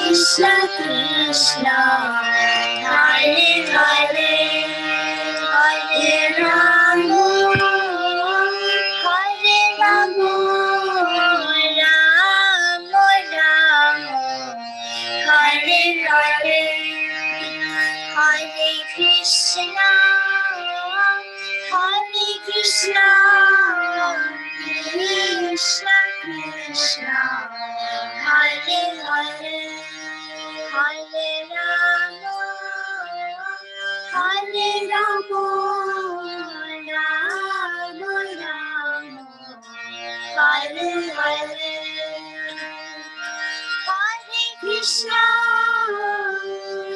Krishna Krishna, Hare Hare, Hare Rama, Hare Rama, Rama Rama, Hare Hare, Hare Krishna, Hare Krishna, Krishna Krishna, Hare Hare, Hare Rama, Hare Rama, Rama Rama, Hare Hare, Hare Krishna,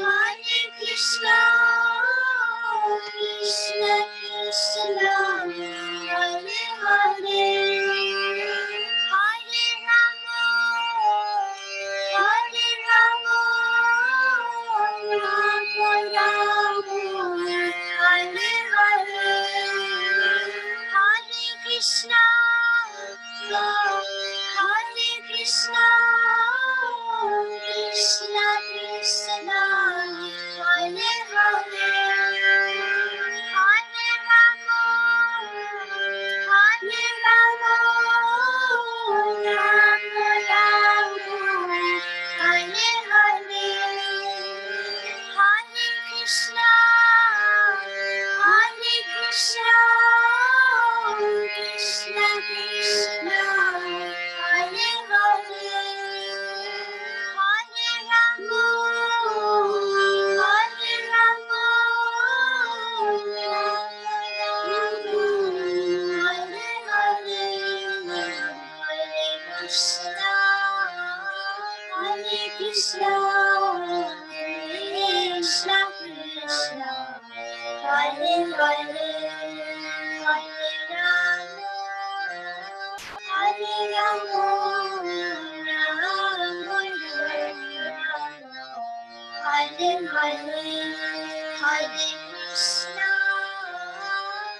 Hare Krishna, Krishna Krishna, Hare Hare, Hare Rama, Hare Rama, Rama Rama, Hare Hare, Hare Krishna, Hare Krishna, Krishna Krishna, Hare Hare, Hare Rama, Hare Rama, Rama Rama, Hare Hare, Hare Krishna, Hare Krishna, Krishna Krishna, Hare Hare, Hare Rama, Hare Rama, Rama Rama, Hare Hare, Hare Krishna, Krishna Krishna, Hare Hare, Hare Rama, Hare Rama, Rama Rama, Hare Hare, Hare Krishna,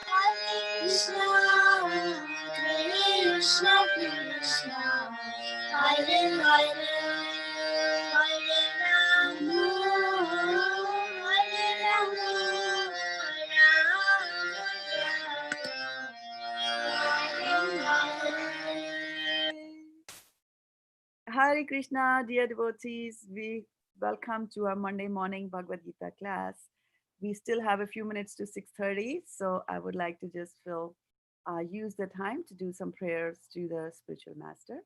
Hare Krishna, Krishna Krishna, Hare Hare, Hare Rama, Hare Rama, Rama Hare Krishna, dear devotees. We welcome to our Monday morning Bhagavad-gita class. We still have a few minutes to 6:30, so I would like to just use the time to do some prayers to the spiritual master.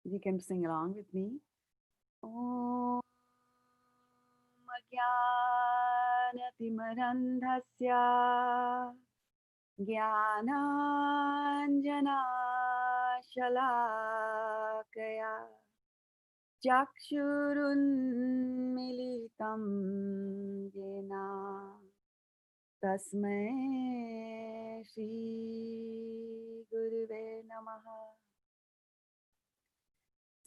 You can sing along with me. Om Ajnanatimarandhasya Jnananjana Shalakaya Chakshurunmilitam Jena Tasmai Shri Guruve Namaha.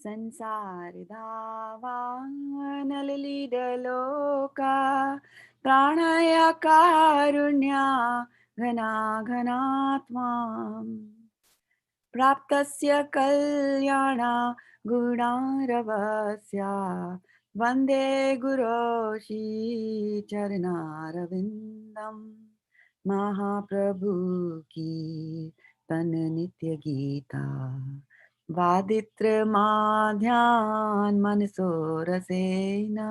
Sansaridavanalilidaloka Pranaya Karunya Ghana Ghanatvam Praptasya Kalyana Gunaravasya Vande Guroshi Charanaravindam Mahaprabhu ki Tan Nitya Gita Vaditra Madhyan Mansorasena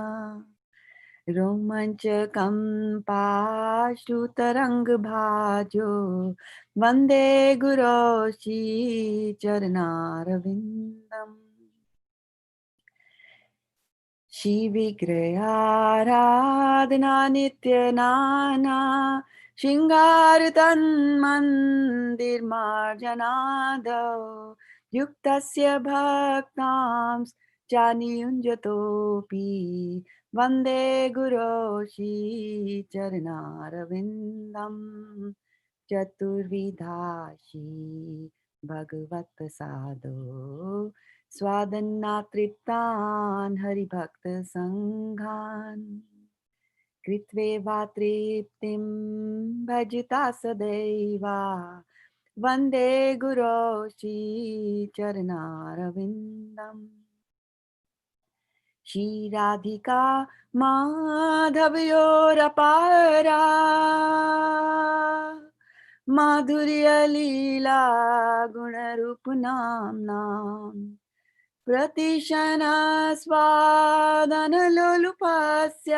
Romanchakam Pashtutarang Bhajo Vande Guroshi Charanaravindam Shivigrayaradhana Nityanana Shingartan Mandir Marjanado Yuktasya Bhaktams Chaniyunjatopi Vande Guroshi Charanaravindam Chaturvidhashi Bhagavat Prasado Swadanna Triptan Hari Bhakta Sanghan कृत्वेवा तृप्तिं Bhajita सदैवा वन्दे गुरो श्रीचरणारविन्दम् श्रीराधिका माधवयोरपारा माधुर्यलीला गुणरूपनाम्नाम् प्रतिशनस्वादनलोलुपस्य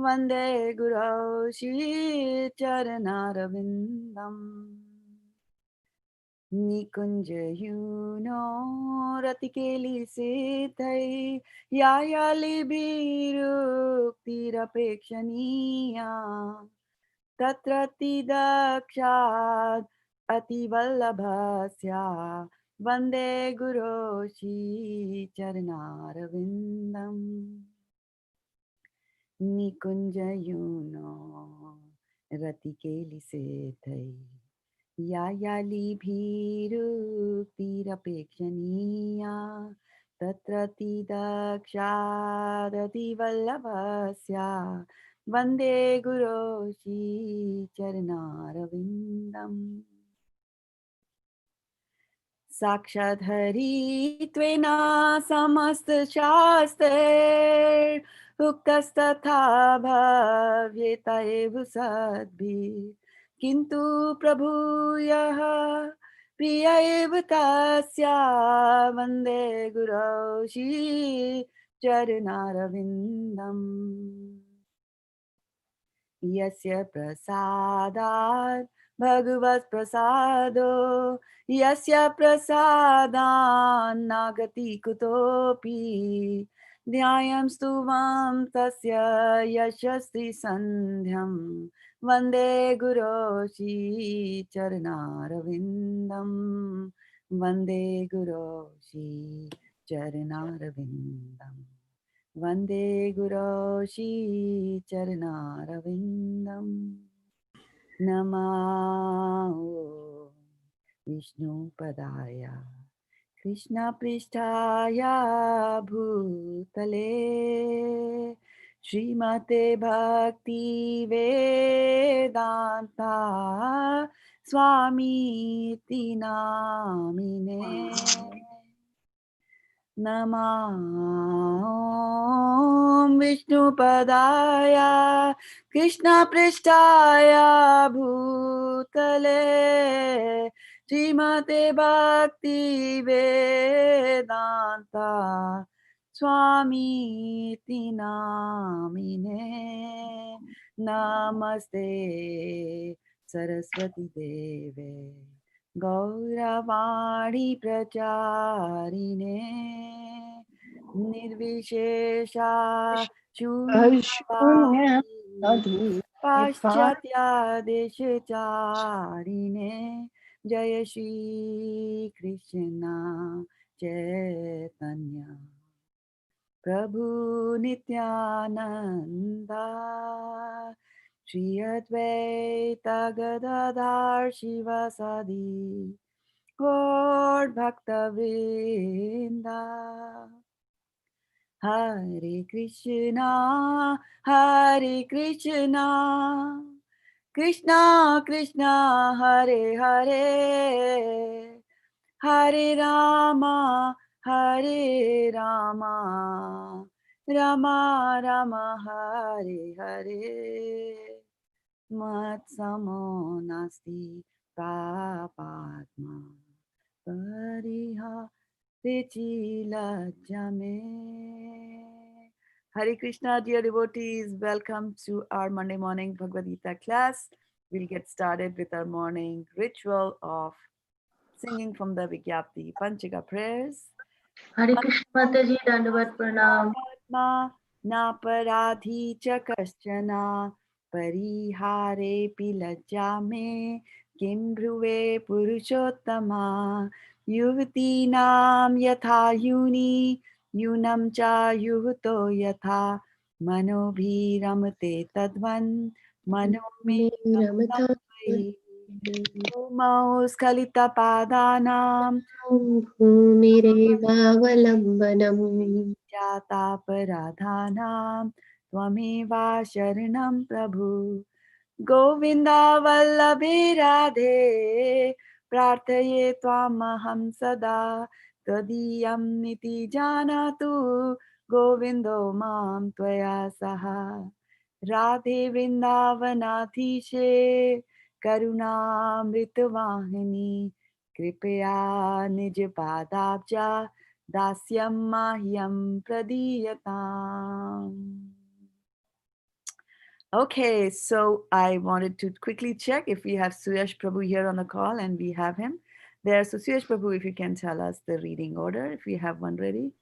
वन्दे गुरौ श्रीचरणारविन्दम् निकुञ्जयूनो रतिकेलिसेतै यायालिभिरुक्तिरपेक्षणीया तत्र तिदक्षात् अतिवल्लभस्य वन्दे गुरो श्रीचरणारविन्दम् निकुञ्जयूनो रतिकेलिसेतै यायालिभिरुक्तिरपेक्षणीया तत्र तिदक्षादतिवल्लभस्य वन्दे गुरो श्रीचरणारविन्दम् साक्षात् हरित्वेन समस्तशास्त्रैरुक्तस्तथा भवेत् एव सद्भिः किन्तु प्रभूयः प्रिय एव तस्य वन्दे गुरौ श्रीचरणारविन्दम् यस्य प्रसादात् भगवत्प्रसादो यस्य प्रसादान्नागति कुतोऽपि ध्यायं स्तुवां तस्य यशस्ति सन्ध्यं वन्दे गुरो श्रीचरणारविन्दम् वन्दे गुरो श्रीचरणारविन्दम् वन्दे गुरो श्रीचरणारविन्दम् नमो विष्णुपदाय कृष्णपृष्ठाय भूतले श्रीमते भक्तिवेदान्ता स्वामीति नामिने नमो विष्णुपदाय कृष्णपृष्ठाय भूतले श्रीमते भक्तिवेदान्ता स्वामीति नामिने नमस्ते सरस्वती देवे गौरवाणी प्रचारिणे निर्विशेषा शून्यवादी पाश्चात्यादेशचारिणे जय श्री कृष्ण चैतन्य प्रभु नित्यानंदा श्री अद्वैत गदाधर शिवासादि गौर भक्तवृंदा हरे कृष्णा कृष्णा कृष्णा हरे हरे हरे रामा रामा रामा हरे हरे मत्समो नास्ति पापात्मा परिहरिचिलज्जमे. Hare Krishna, dear devotees, welcome to our Monday morning Bhagavad Gita class. We'll get started with our morning ritual of singing from the Vigyapti Panchika prayers. हरे कृष्ण माता जी, दंडवत प्रणाम. नापराधी च कश्चन परिहारेऽपि लज्जा मे किं ब्रुवे पुरुषोत्तमा युवतीनां यथा यूनि यूनं च युवतो यथा मनोभिरमते तद्वन् मनो मे रमतं वै भूमौ स्खलितपादानां भूमिरेवावलम्बनम् जातापराधानां Tvameva Sharanam Prabhu. Govinda Vallabhe Radhe Prarthaye Tvamaham Sada Tadiyam Niti Janatu Govindo Mam Tvaya Saha Radhe Vrindavanathishe Karunamritavahini Kripaya Nij Padabja Dasyam Mahyam Pradiyatam. Okay, so I wanted to quickly check if we have Suyash Prabhu here on the call, and we have him there. So Suyash Prabhu, if you can tell us the reading order, if we have one ready.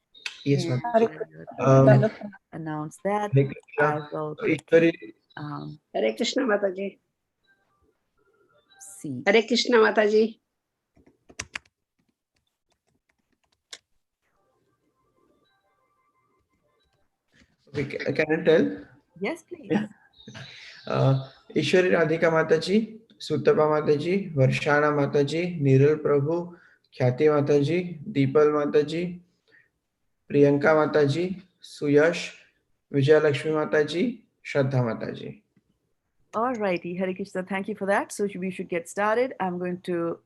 Yes, And Mataji. announce that. Hare Krishna. I will Ishwari, Hare Krishna Mataji. see. Hare Krishna Mataji. okay, can I tell? Yes, please. Yeah. Ishwari Radhika Mataji, Sutapa Mataji, Varshana Mataji, Niral Prabhu, Khyati Mataji, Deepal Mataji, Priyanka Mataji, Suyash, Vijay Lakshmi Mataji, Shraddha Mataji. All righty, Hare Krishna, thank you for that. So we should get started. I'm going to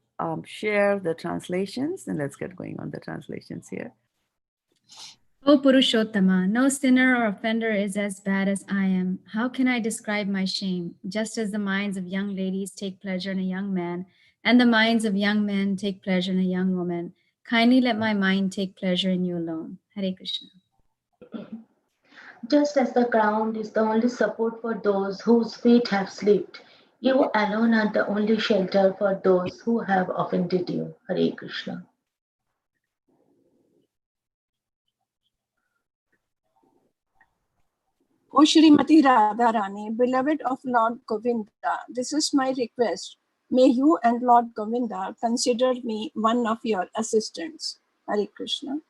share the translations, and let's get going on the translations here. O Purushottama, no sinner or offender is as bad as I am. How can I describe my shame? Just as the minds of young ladies take pleasure in a young man, and the minds of young men take pleasure in a young woman, kindly let my mind take pleasure in you alone. Hare Krishna. Just as the ground is the only support for those whose feet have slipped, you alone are the only shelter for those who have offended you. Hare Krishna. O Srimati Radharani, beloved of Lord Govinda, this is my request. May you and Lord Govinda consider me one of your assistants. Hare Krishna.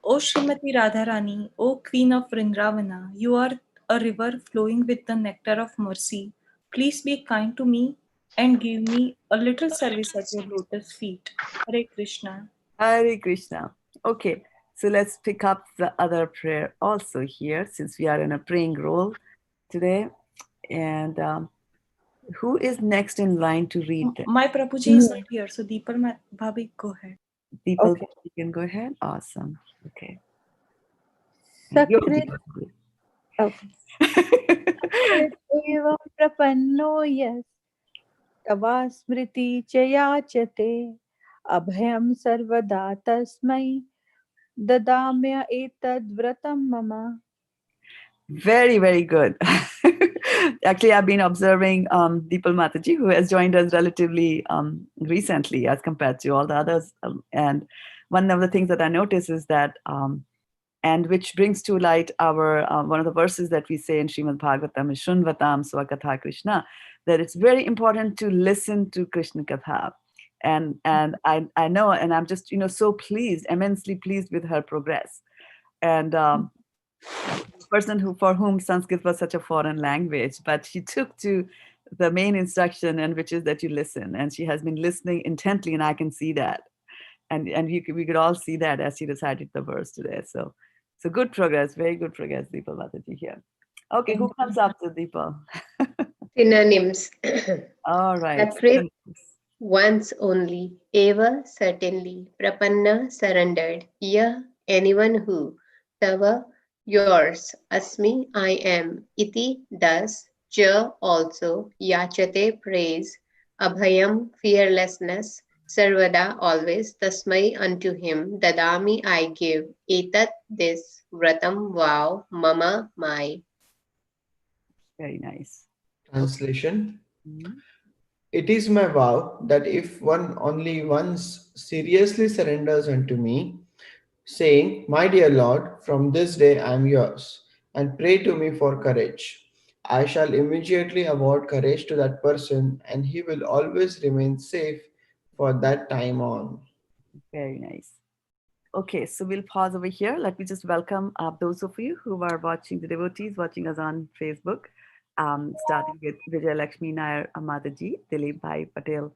O Srimati Radharani, O Queen of Vrindavana, you are a river flowing with the nectar of mercy. Please be kind to me and give me a little service at your lotus feet. Hare Krishna. Hare Krishna. Okay, so let's pick up the other prayer also here, since we are in a praying role today. And who is next in line to read that? My Prabhuji is not here, so Deepal Bhabi, go ahead. Deepal, Okay. you can go ahead. Awesome. Okay. Sakrit एवं प्रपन्नो yes तवा स्मृति च याचते अभयं सर्वदा तस्मै ददाम्य एतद् व्रतं मम. Very, very good. Actually, I've been observing Deepal Mataji, who has joined us relatively recently as compared to all the others. And one of the things that I notice is that, and which brings to light our one of the verses that we say in Srimad Bhagavatam is Shunvatam Swakatha Krishna, that it's very important to listen to Krishna Katha. And I know, and I'm just so pleased, immensely pleased with her progress. And person for whom Sanskrit was such a foreign language, but she took to the main instruction, and which is that you listen, and she has been listening intently, and I can see that, and we could all see that as she recited the verse today. So good progress, very good progress, Deepal Mataji here. Okay, who comes up to Deepal? Synonyms. All right. Sakrit, once only. Eva, certainly. Prapanna, surrendered. Ya, anyone who. Tava, yours. Asmi, I am. Iti, thus. Cha, also. Yachate, praise. Abhayam, fearlessness. Sarvada, always. Tasmai, unto him. Dadami, I give. Etat, this. Vratam, vow. Mama, my. Very nice. Translation. Mm-hmm. It is my vow that if one only once seriously surrenders unto me, saying, My dear Lord, from this day I am yours, and pray to me for courage, I shall immediately award courage to that person, and he will always remain safe for that time on. Very nice. Okay, so we'll pause over here. Let me just welcome those of you who are watching, the devotees watching us on Facebook, starting with Vijay Lakshmi Nair Mataji, Dilip Bhai Patel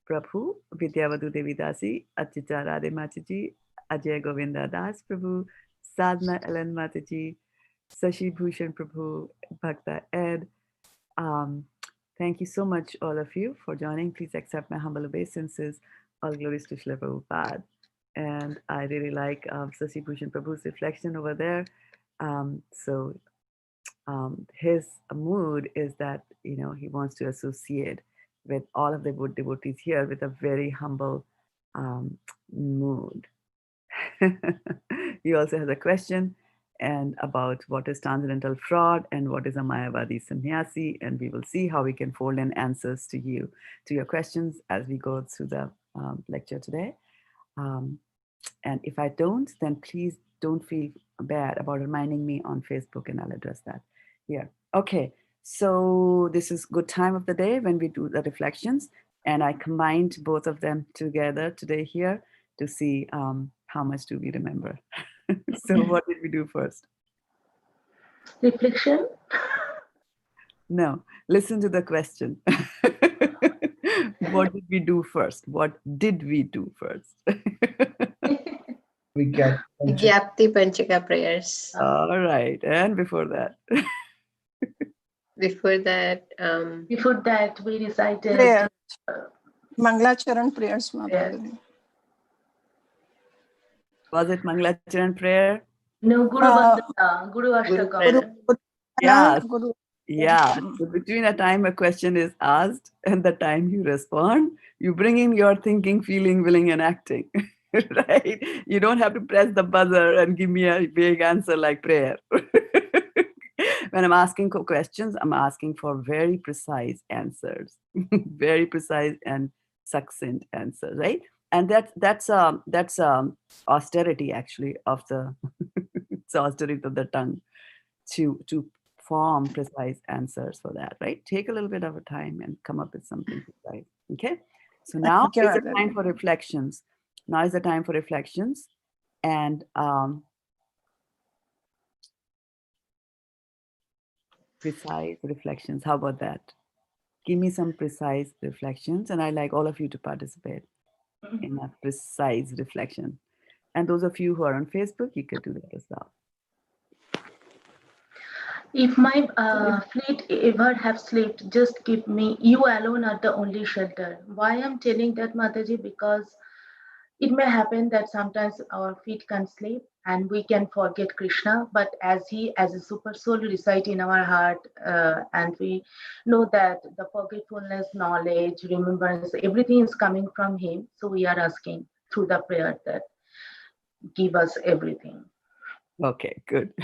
Prabhu, Shraddha-devi Dasi, Achita Radhe Mataji, Ajay Govinda Das Prabhu, Sadhna Ellen Mataji, Sashi Bhushan Prabhu, Bhakta Ed. Thank you so much, all of you, for joining. Please accept my humble obeisances. All glories to Srila Prabhupada. And I really like Sashi Bhushan Prabhu's reflection over there. His mood is that, he wants to associate with all of the good devotees here with a very humble mood. He also has a question and about what is transcendental fraud and what is a Mayavadi sannyasi, and we will see how we can fold in answers to your questions as we go through the lecture today. And if I don't, then please don't feel bad about reminding me on Facebook, and I'll address that here. Okay, so this is good time of the day when we do the reflections, and I combined both of them together today here to see how much do we remember. So what did we do first? Reflection. No, listen to the question. What did we do first? What did we do first? We get Gyapti Panchika prayers. All right. And before that? Before that, We recited Prayer. Mangalacharan prayers, Mataji. Was it Mangalacharan prayer? No, Guru Vandana, Guru Ashtakam. Yeah. Guru. Yeah. So between the time a question is asked and the time you respond, you bring in your thinking, feeling, willing, and acting. Right? You don't have to press the buzzer and give me a vague answer like prayer. When I'm asking questions, I'm asking for very precise answers, very precise and succinct answers, right? And that's austerity actually of the it's austerity of the tongue to form precise answers for that, right? Take a little bit of a time and come up with something precise. Okay. So now is the time for reflections. Now is the time for reflections, and precise reflections. How about that? Give me some precise reflections, and I like all of you to participate in a precise reflection. And those of you who are on Facebook, you could do that as well. If my fleet ever have slipped, just give me. You alone are the only shelter. Why I'm telling that, Mataji? Because it may happen that sometimes our feet can slip and we can forget Krishna, but as he, as a super soul, reside in our heart, and we know that the forgetfulness, knowledge, remembrance, everything is coming from him. So we are asking through the prayer that give us everything. Okay, good.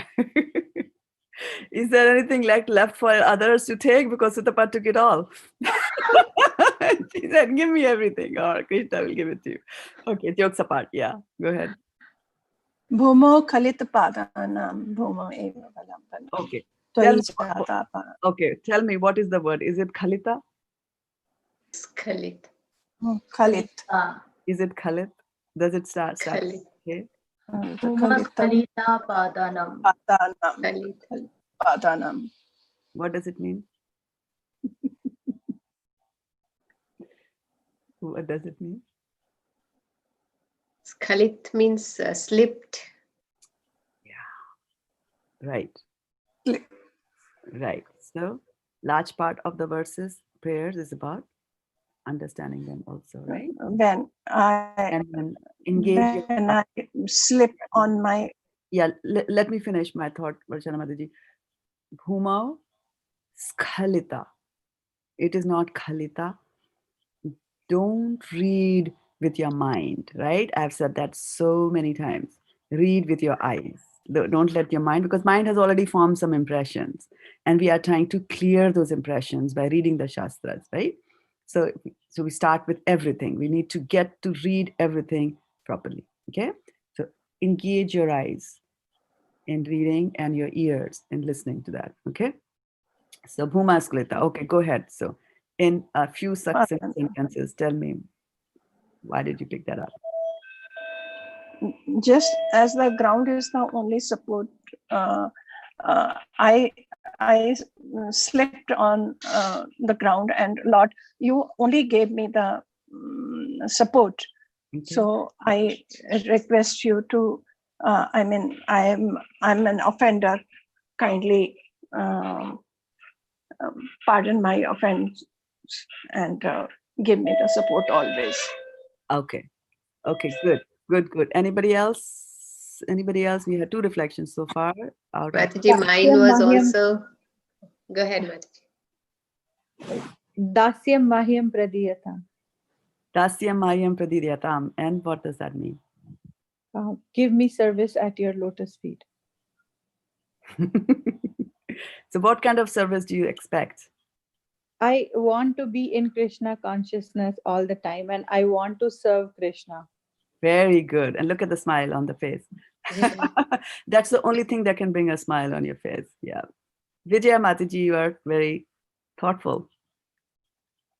Is there anything left for others to take? Because Sutapat took it all. She said, give me everything, or Krishna will give it to you. Okay, jokes apart. Yeah, go ahead. Bhumo Khalita Padanam, Bhumo Eva Valampanam. Okay. Tell me, what is the word? Is it Khalita? Khalit. Khalit. Is it Khalit? Does it start? Khalit. Okay. Khalita Padanam. Padanam. What does it mean? What does it mean? Khalit means slipped. Yeah. Right. Right. So, large part of the verses, prayers is about understanding them also, right? When I slip on my... Yeah, let me finish my thought, Varshana Mataji. Bhuma Skhalita. It is not Khalita. Don't read with your mind, right? I've said that so many times. Read with your eyes. Don't let your mind, because mind has already formed some impressions, and we are trying to clear those impressions by reading the Shastras, right? So we start with everything. We need to get to read everything properly, okay? So engage your eyes in reading and your ears in listening to that, okay? So Bhuma Sklita, okay, go ahead. So in a few succinct sentences, tell me, why did you pick that up? Just as the ground is the only support, I slipped on the ground, and Lord, you only gave me the support. Okay. So I request you to, I'm an offender. kindly pardon my offense and give me the support always. Okay. Okay, good. Good, good. Anybody else? Anybody else? We had 2 reflections so far out of Mataji, mine Dasyam was Mahyam, also. Go ahead, Mataji. Dasyam Mahyam Pradiyata. Dasyam Mayam Pradidyatam. And what does that mean? Give me service at your lotus feet. So what kind of service do you expect? I want to be in Krishna consciousness all the time, and I want to serve Krishna. Very good. And look at the smile on the face. That's the only thing that can bring a smile on your face. Yeah. Vijaya Mataji, you are very thoughtful.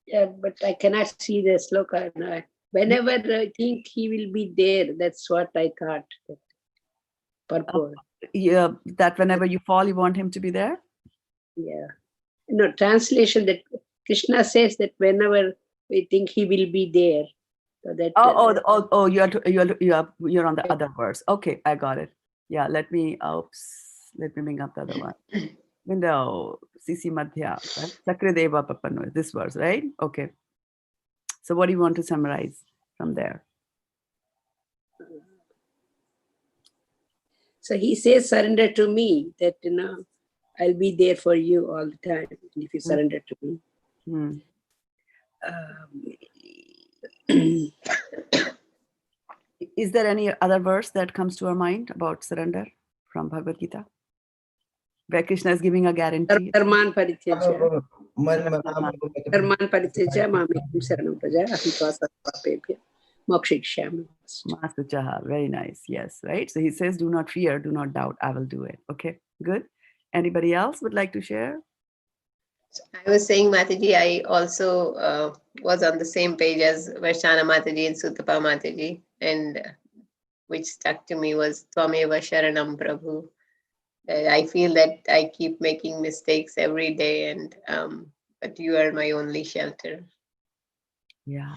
Yeah, but I cannot see the sloka. No. Whenever I think he will be there, that's what I thought. Purport. Yeah, that whenever you fall, you want him to be there? Yeah. No, translation that Krishna says that whenever we think he will be there. So that, you're on the other verse. Okay, I got it. Yeah, let me bring up the other one. Window, CC Madhya, right? Sakradeva Papano, this verse, right? Okay. So what do you want to summarize from there? So he says, surrender to me, that, I'll be there for you all the time if you surrender to me. Is there any other verse that comes to our mind about surrender from Bhagavad-gita? Where Krishna is giving a guarantee. Dharman parityaja. Dharman parityaja mamekam saranam praja ahitva sarvapebhya mokshikshami. Masuchaha, very nice. Yes, right? So he says, do not fear, do not doubt, I will do it. Okay, good. Anybody else would like to share? I was saying, Mataji, I also was on the same page as Varshana Mataji and Sutapa Mataji, and which stuck to me was Twameva Sharanam Prabhu. I feel that I keep making mistakes every day, and but you are my only shelter. Yeah.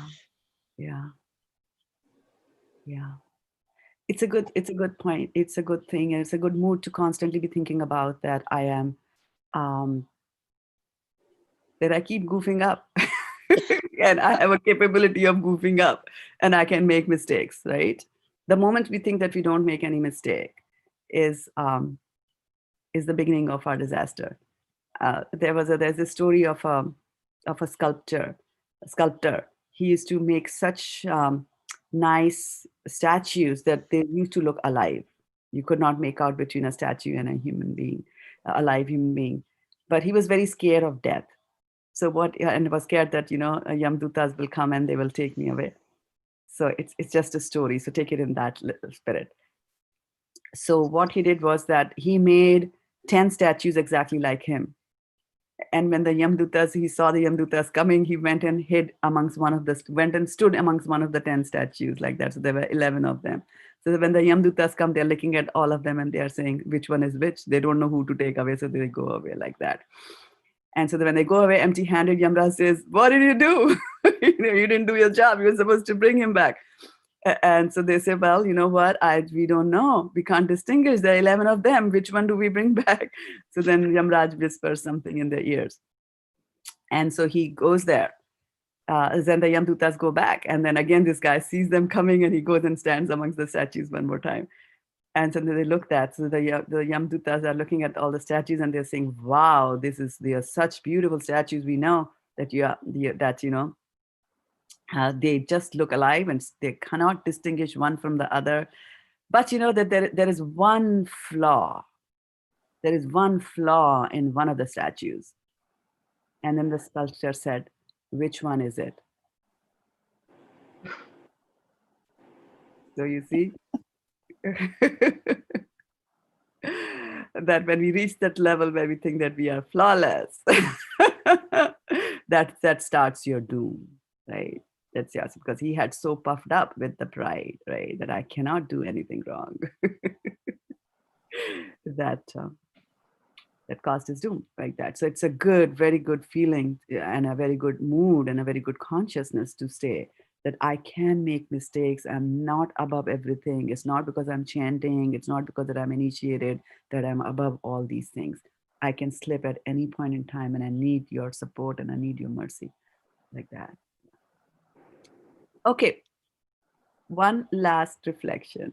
It's a good point. It's a good thing. And it's a good mood to constantly be thinking about that I am, that I keep goofing up. And I have a capability of goofing up and I can make mistakes, right? The moment we think that we don't make any mistake is the beginning of our disaster. There's a story of a sculptor. He used to make such nice statues that they used to look alive. You could not make out between a statue and a human being, a live human being. But he was very scared of death. So and was scared that, Yamdutas will come and they will take me away. So it's just a story. So take it in that little spirit. So what he did was that he made 10 statues exactly like him. And when he saw the Yamdutas coming, he went and stood amongst one of the 10 statues like that. So there were 11 of them. So when the Yamdutas come, they're looking at all of them and they are saying which one is which. They don't know who to take away. So they go away like that. And so when they go away empty-handed, Yamraj says, what did you do? You didn't do your job. You were supposed to bring him back. And so they say, well, you know what? We don't know. We can't distinguish. There are 11 of them. Which one do we bring back? So then Yamraj whispers something in their ears. And so he goes there. Then the Yamdutas go back. And then again, this guy sees them coming and he goes and stands amongst the statues one more time. And so they looked at, so the Yamdutas are looking at all the statues and they're saying, wow, they are such beautiful statues. We know that they just look alive and they cannot distinguish one from the other. But that there is one flaw. There is one flaw in one of the statues. And then the sculptor said, which one is it? So you see that when we reach that level where we think that we are flawless, that starts your doom, right? That's yes, because he had so puffed up with the pride, right, that I cannot do anything wrong. That caused his doom like that. So it's a very good feeling and a very good mood and a very good consciousness to stay that I can make mistakes. I'm not above everything. It's not because I'm chanting. It's not because that I'm initiated that I'm above all these things. I can slip at any point in time, and I need your support and I need your mercy, like that. Okay, one last reflection.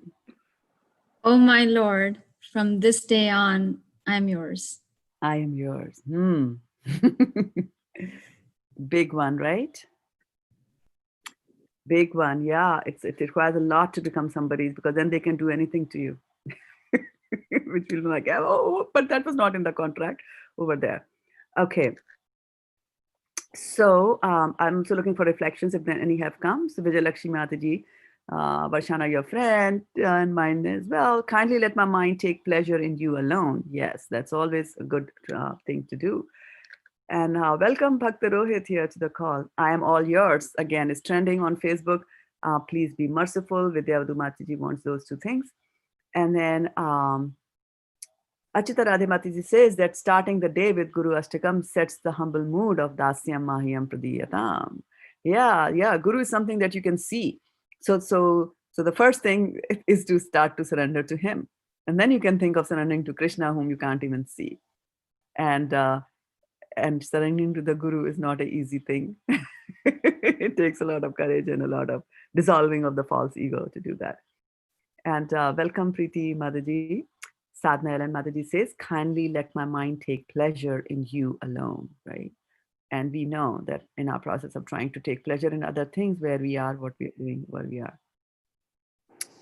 Oh my Lord, from this day on, I'm yours. I am yours. Big one, right? Big one. Yeah, it requires a lot to become somebody's, because then they can do anything to you. Which will be like, oh, but that was not in the contract over there. Okay. So I'm also looking for reflections if any have come. So Vijay Lakshmi Mataji, Varshana, your friend, and mine as well. Kindly let my mind take pleasure in you alone. Yes, that's always a good thing to do. And welcome Bhakta Rohit here to the call. I am all yours. Again, it's trending on Facebook. Please be merciful. Vidyavadu Mataji wants those two things. And then Achita Radhe Mataji says that starting the day with Guru Ashtakam sets the humble mood of Dasyam Mahiyam Pradiyatam. Yeah, Guru is something that you can see. So the first thing is to start to surrender to him. And then you can think of surrendering to Krishna, whom you can't even see. And surrendering to the Guru is not an easy thing. It takes a lot of courage and a lot of dissolving of the false ego to do that. And welcome, Preeti Mataji. Sadhna Ellen Mataji says, kindly let my mind take pleasure in you alone, right? And we know that in our process of trying to take pleasure in other things, where we are, what we're doing, where we are.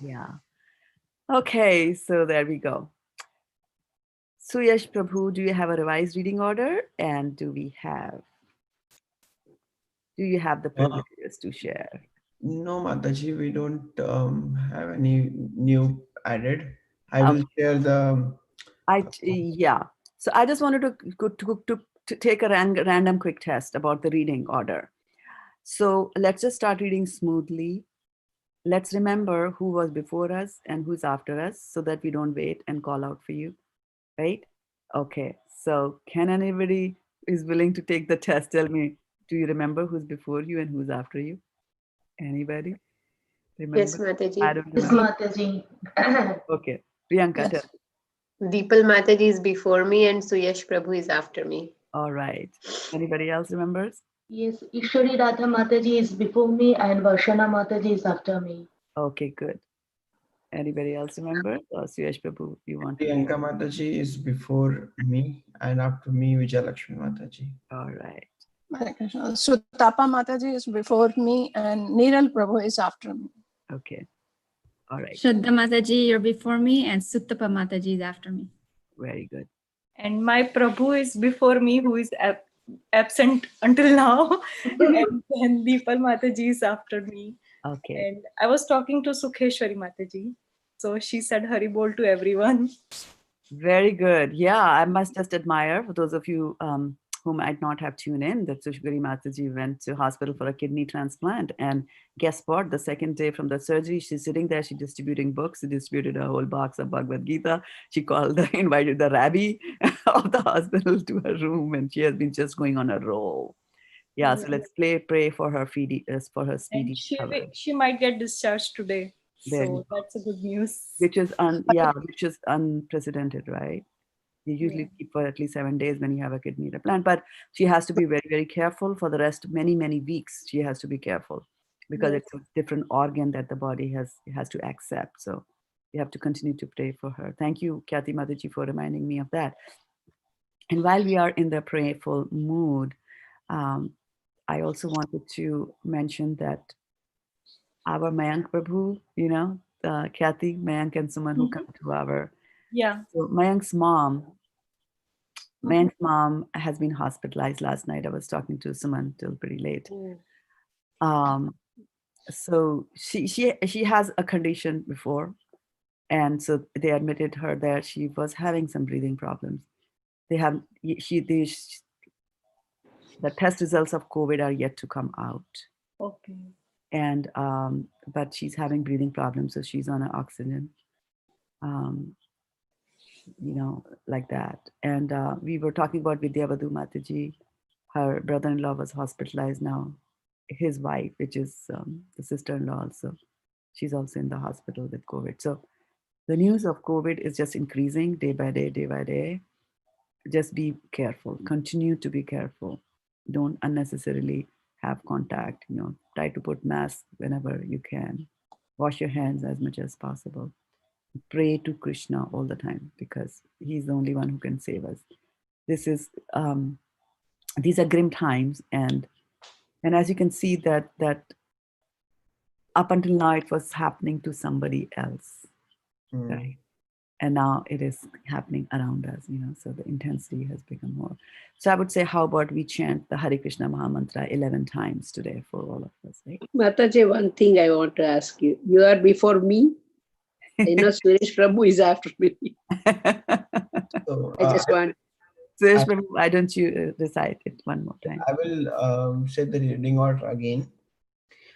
Yeah. Okay, so there we go. Suyash Prabhu, do you have a revised reading order? And do you have the privileges to share? No, Mataji, we don't have any new added. I will share the. Yeah. So I just wanted to take a random quick test about the reading order. So let's just start reading smoothly. Let's remember who was before us and who's after us, so that we don't wait and call out for you, right? Okay. So can anybody is willing to take the test tell me, do you remember who's before you and who's after you? Anybody? Remember? Yes, Mataji. I don't Yes, remember. Mataji. Okay. Priyanka, Yes. tell. Deepal Mataji is before me and Suyash Prabhu is after me. All right. Anybody else remembers? Yes, Ishwari Radha Mataji is before me and Varshana Mataji is after me. Okay, good. Anybody else remember? Suyash Prabhu, you want to? Priyanka Mataji is before me, and after me, Vijay Lakshmi Mataji. All right. Hare Krishna. Sutapa Mataji is before me and Niral Prabhu is after me. Okay. All right. Shraddha Mataji, you're before me, and Suttapa Mataji is after me. Very good. And my Prabhu is before me, who is absent until now. And then Deepal Mataji is after me. Okay. And I was talking to Sukheshwari Mataji. So she said Hari Bol to everyone. Very good. Yeah, I must just admire, for those of you who might not have tuned in, that Sushgari Mataji went to hospital for a kidney transplant. And guess what? The second day from the surgery, she's sitting there, she's distributing books. She distributed a whole box of Bhagavad-gita. She invited the rabbi of the hospital to her room, and she has been just going on a roll. Yeah, so let's pray for her speedy And recovery. she might get discharged today. There you So that's a good news. which is unprecedented, right? You usually keep for at least 7 days when you have a kidney transplant, but she has to be very, very careful for the rest, many, many weeks. She has to be careful because it's a different organ that the body has to accept. So you have to continue to pray for her. Thank you, Kyati Mataji, for reminding me of that. And while we are in the prayerful mood, I also wanted to mention that our Mayank Prabhu, Kathy, Mayank and Suman who come to our. Yeah. So Mayank's mom has been hospitalized last night. I was talking to Suman till pretty late. So she has a condition before, and so they admitted her that she was having some breathing problems. The test results of COVID are yet to come out. Okay. And but she's having breathing problems, so she's on an oxygen, like that. And we were talking about Vidyavadu Mataji. Her brother-in-law was hospitalized now his wife, which is the sister-in-law also. She's also in the hospital with COVID. So the news of COVID is just increasing day by day, day by day. Just be careful. Continue to be careful. Don't unnecessarily have contact. Try to put mask whenever you can. Wash your hands as much as possible. Pray to Krishna all the time because he's the only one who can save us. These are grim times, and as you can see that up until now it was happening to somebody else, right? And now it is happening around us, so the intensity has become more. So I would say, how about we chant the Hare Krishna Mahamantra 11 times today for all of us, right? Mataji, one thing I want to ask you. You are before me. Suresh Prabhu is after me. So, I just want. Suresh Prabhu, why don't you recite it one more time? I will say the reading order again.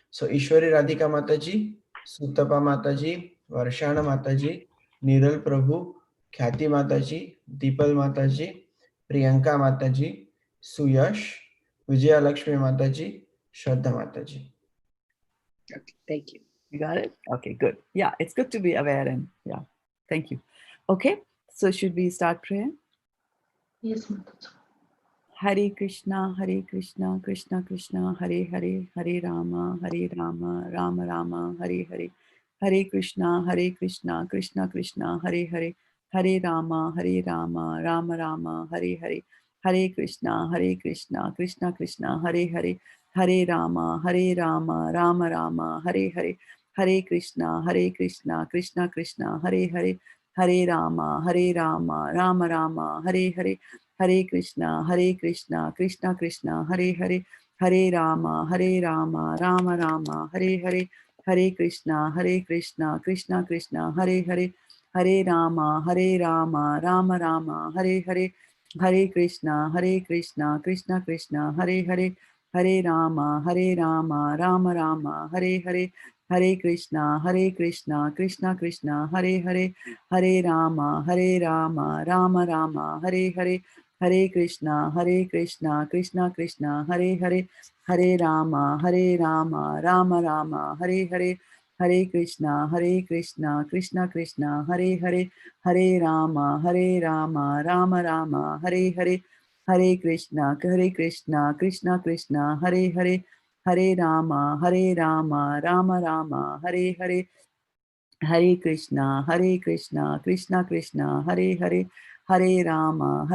So Ishwari Radhika Mataji, Sutapa Mataji, Varshana Mataji, Niral Prabhu, Khyati Mataji, Deepal Mataji, Priyanka Mataji, Suyash, Vijaya Lakshmi Mataji, Shraddha Mataji. Okay, thank you. You got it? Okay, good. Yeah, it's good to be aware, and yeah, thank you. Okay, so should we start prayer? Yes, Mataji. Hare Krishna, Krishna Krishna, Hare Hare, Hare Rama, Rama Rama, Hare Hare. Hare Krishna, Krishna Krishna, Hare Hare, Hare Rama, Rama Rama, Hare Hare. Hare Krishna, Krishna Krishna, Hare Hare, Hare Rama, Rama Rama, Hare Hare. Hare Krishna, Krishna Krishna, Hare Hare, Hare Rama, Rama Rama, Hare Hare. Hare Krishna, Krishna Krishna, Hare Hare, Hare Rama, Rama Rama, Hare Hare. Hare Krishna, Krishna Krishna, Hare Hare, Hare Rama, Rama Rama, Hare Hare. Hare Krishna, Krishna Krishna, Hare Hare, Hare Rama, Rama Rama, Hare Hare. Hare Krishna, Krishna Krishna, Hare Hare, Hare Rama, Rama Rama, Hare Hare. Hare Krishna, Krishna Krishna, Hare Hare, Hare Rama, Rama Rama, Hare Hare. Hare Krishna, Krishna Krishna, Hare Hare, Hare Rama, Rama Rama, Hare Hare. Hare Krishna, Krishna Krishna, Hare Hare, Hare Rama, Rama Rama, Hare Hare. Hare Krishna, Krishna Krishna, Hare Hare, Hare Rama, Rama Rama, Hare Hare. Hare Krishna, Krishna Krishna, Hare Hare, Hare Rama,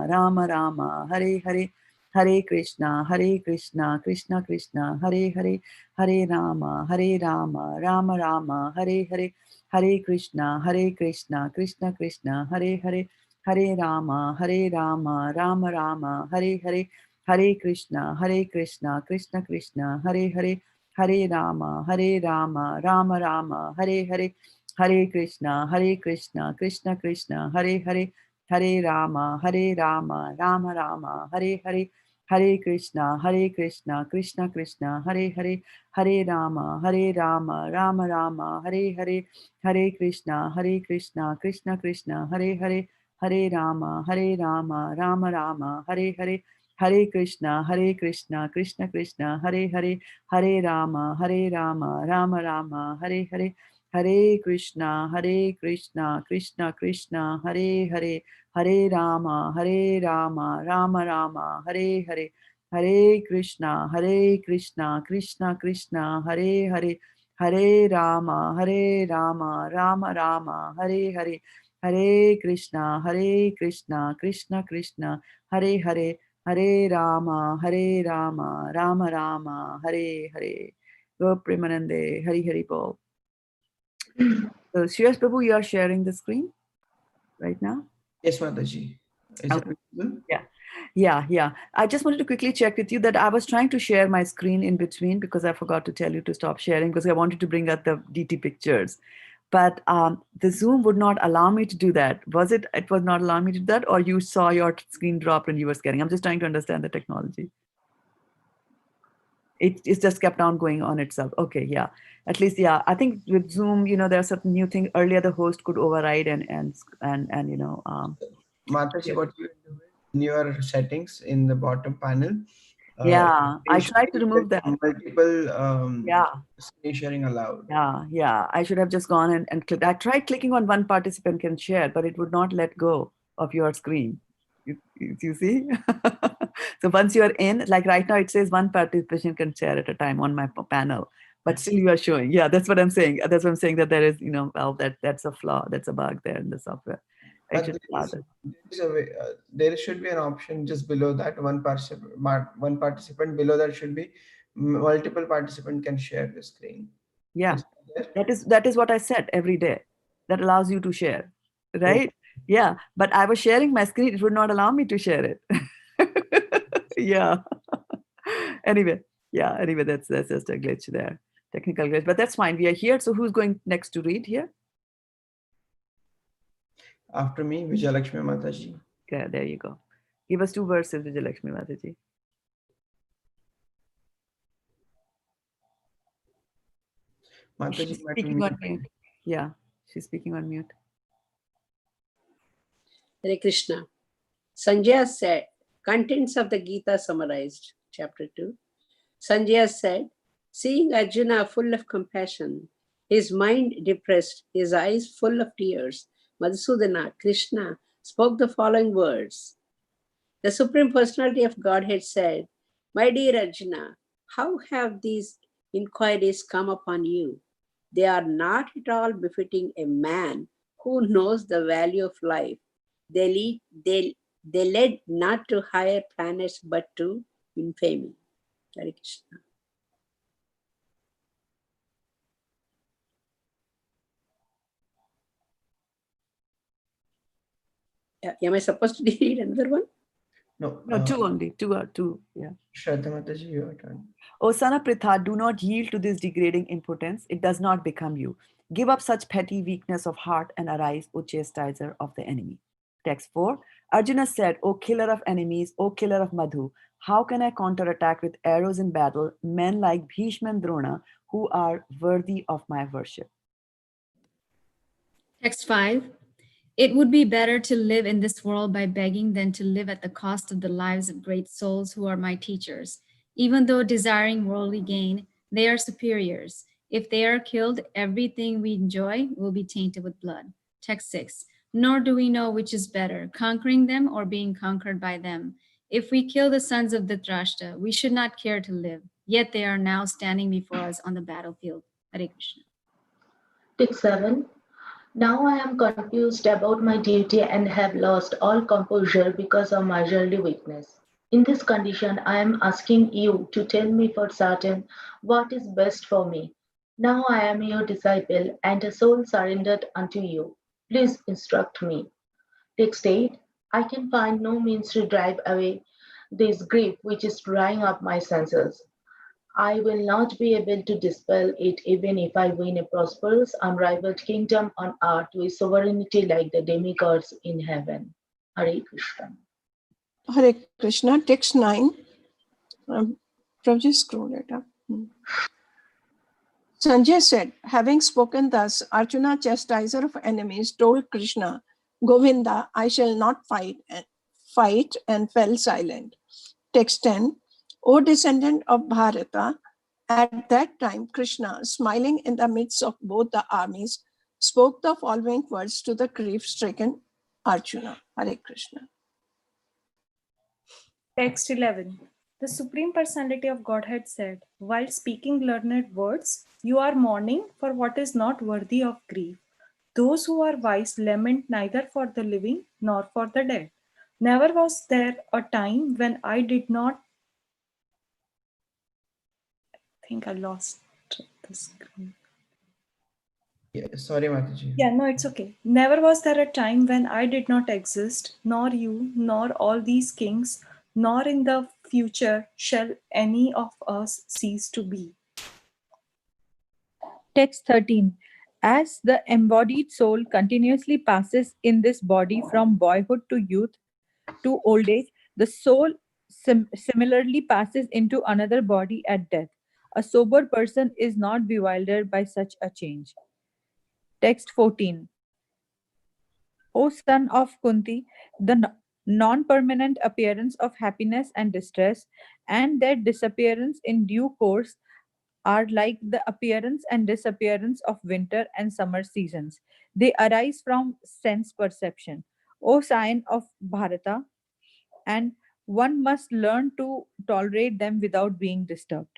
Rama Rama, Hare Hare. Hare Krishna, Krishna Krishna, Hare Hare, Hare Rama, Rama Rama, Hare Hare. Hare Krishna, Krishna Krishna, Hare Hare. Hare Rama, Rama Rama, Hare Hare. Hare Krishna, Krishna Krishna, Hare Hare. Hare Rama, Rama Rama, Hare Hare. Hare Krishna, Krishna Krishna, Hare Hare. Hare Rama, Rama Rama, Hare Hare. Hare Krishna, Krishna Krishna, Hare Hare. Hare Rama, Rama Rama, Hare Hare. Hare Krishna, Krishna Krishna, Hare Hare. Hare Rama, Rama Rama, Hare Hare. Hare Krishna, Krishna Krishna, Hare Hare. Hare Rama, Rama Rama, Hare Hare. Hare Krishna, Krishna Krishna, Hare Hare. Hare Rama, Rama Rama, Hare Hare. Hare Krishna, Krishna Krishna, Hare Hare. Hare Rama, Rama Rama, Hare Hare. Go Premanande, Hari Hari Bol. So, Shreyash Prabhu, you are sharing the screen right now? Yes, Mataji. Is it visible? Yeah. I just wanted to quickly check with you that I was trying to share my screen in between because I forgot to tell you to stop sharing because I wanted to bring out the DT pictures. But the Zoom would not allow me to do that. It was not allowing me to do that, or you saw your screen drop and you were scaring? I'm just trying to understand the technology. It just kept on going on itself. Okay, yeah. At least, yeah. I think with Zoom, there are certain new things. Earlier, the host could override and Mataji, what you do in your settings in the bottom panel, Yeah, I tried to Like remove that. multiple Yeah. screen sharing allowed. Yeah. I should have just gone and clicked. I tried clicking on one participant can share, but it would not let go of your screen. You see? So once you're in, like right now, it says one participant can share at a time on my panel, but still you are showing. Yeah, that's what I'm saying. That's what I'm saying, that there is, well, that's a flaw. That's a bug there in the software. I But should start it. there is a way, there should be an option just below that. One participant below that should be multiple participant can share the screen. Yeah. Is there? That is what I said every day. That allows you to share, right? Yeah, but I was sharing my screen. It would not allow me to share it. Yeah. Anyway, that's just a glitch there, technical glitch. But that's fine. We are here. So who's going next to read here? After me, Vijayalakshmi Mataji. Okay, there you go. Give us 2 verses, Vijayalakshmi Mataji. Mataji She's might be speaking on muted. mute. Yeah, she's speaking on mute. Hare Krishna. Sanjaya said, contents of the Gita summarized, chapter 2. Sanjaya said, seeing Arjuna full of compassion, his mind depressed, his eyes full of tears, Madhusudana, Krishna, spoke the following words. The Supreme Personality of Godhead said, my dear Arjuna, how have these inquiries come upon you? They are not at all befitting a man who knows the value of life. They led not to higher planets but to infamy. Hare Krishna. Yeah, am I supposed to read another one? No, No, 2 only. 2. Yeah. Shraddha Mataji, your turn. O son of Pritha, do not yield to this degrading impotence. It does not become you. Give up such petty weakness of heart and arise, O chastiser of the enemy. Text 4. Arjuna said, O killer of enemies, O killer of Madhu, how can I counterattack with arrows in battle men like Bhishma and Drona who are worthy of my worship? Text 5. It would be better to live in this world by begging than to live at the cost of the lives of great souls who are my teachers. Even though desiring worldly gain, they are superiors. If they are killed, everything we enjoy will be tainted with blood. Text 6. Nor do we know which is better, conquering them or being conquered by them. If we kill the sons of Dhritarashtra, we should not care to live. Yet they are now standing before us on the battlefield. Hare Krishna. Text 7. Now I am confused about my duty and have lost all composure because of my worldly weakness. In this condition, I am asking you to tell me for certain what is best for me. Now I am your disciple and a soul surrendered unto you. Please instruct me. Text 8. I can find no means to drive away this grief which is drying up my senses. I will not be able to dispel it even if I win a prosperous, unrivaled kingdom on earth with sovereignty like the demigods in heaven. Hare Krishna. Hare Krishna, text 9. Prabhuji, scroll it up. Sanjay said, having spoken thus, Arjuna, chastiser of enemies, told Krishna, Govinda, I shall not fight and fell silent. Text 10. O descendant of Bharata, at that time Krishna, smiling in the midst of both the armies, spoke the following words to the grief-stricken Arjuna. Hare Krishna. Text 11. The Supreme Personality of Godhead said, while speaking learned words, you are mourning for what is not worthy of grief. Those who are wise lament neither for the living nor for the dead. Never was there a time when I did not. I think I lost the screen. Yeah, sorry, Mataji. Yeah, no, it's okay. Never was there a time when I did not exist, nor you, nor all these kings, nor in the future shall any of us cease to be. Text 13. As the embodied soul continuously passes in this body from boyhood to youth to old age, the soul similarly passes into another body at death. A sober person is not bewildered by such a change. Text 14. O son of Kunti, the non-permanent appearance of happiness and distress, and their disappearance in due course are like the appearance and disappearance of winter and summer seasons. They arise from sense perception. O sign of Bharata, and one must learn to tolerate them without being disturbed.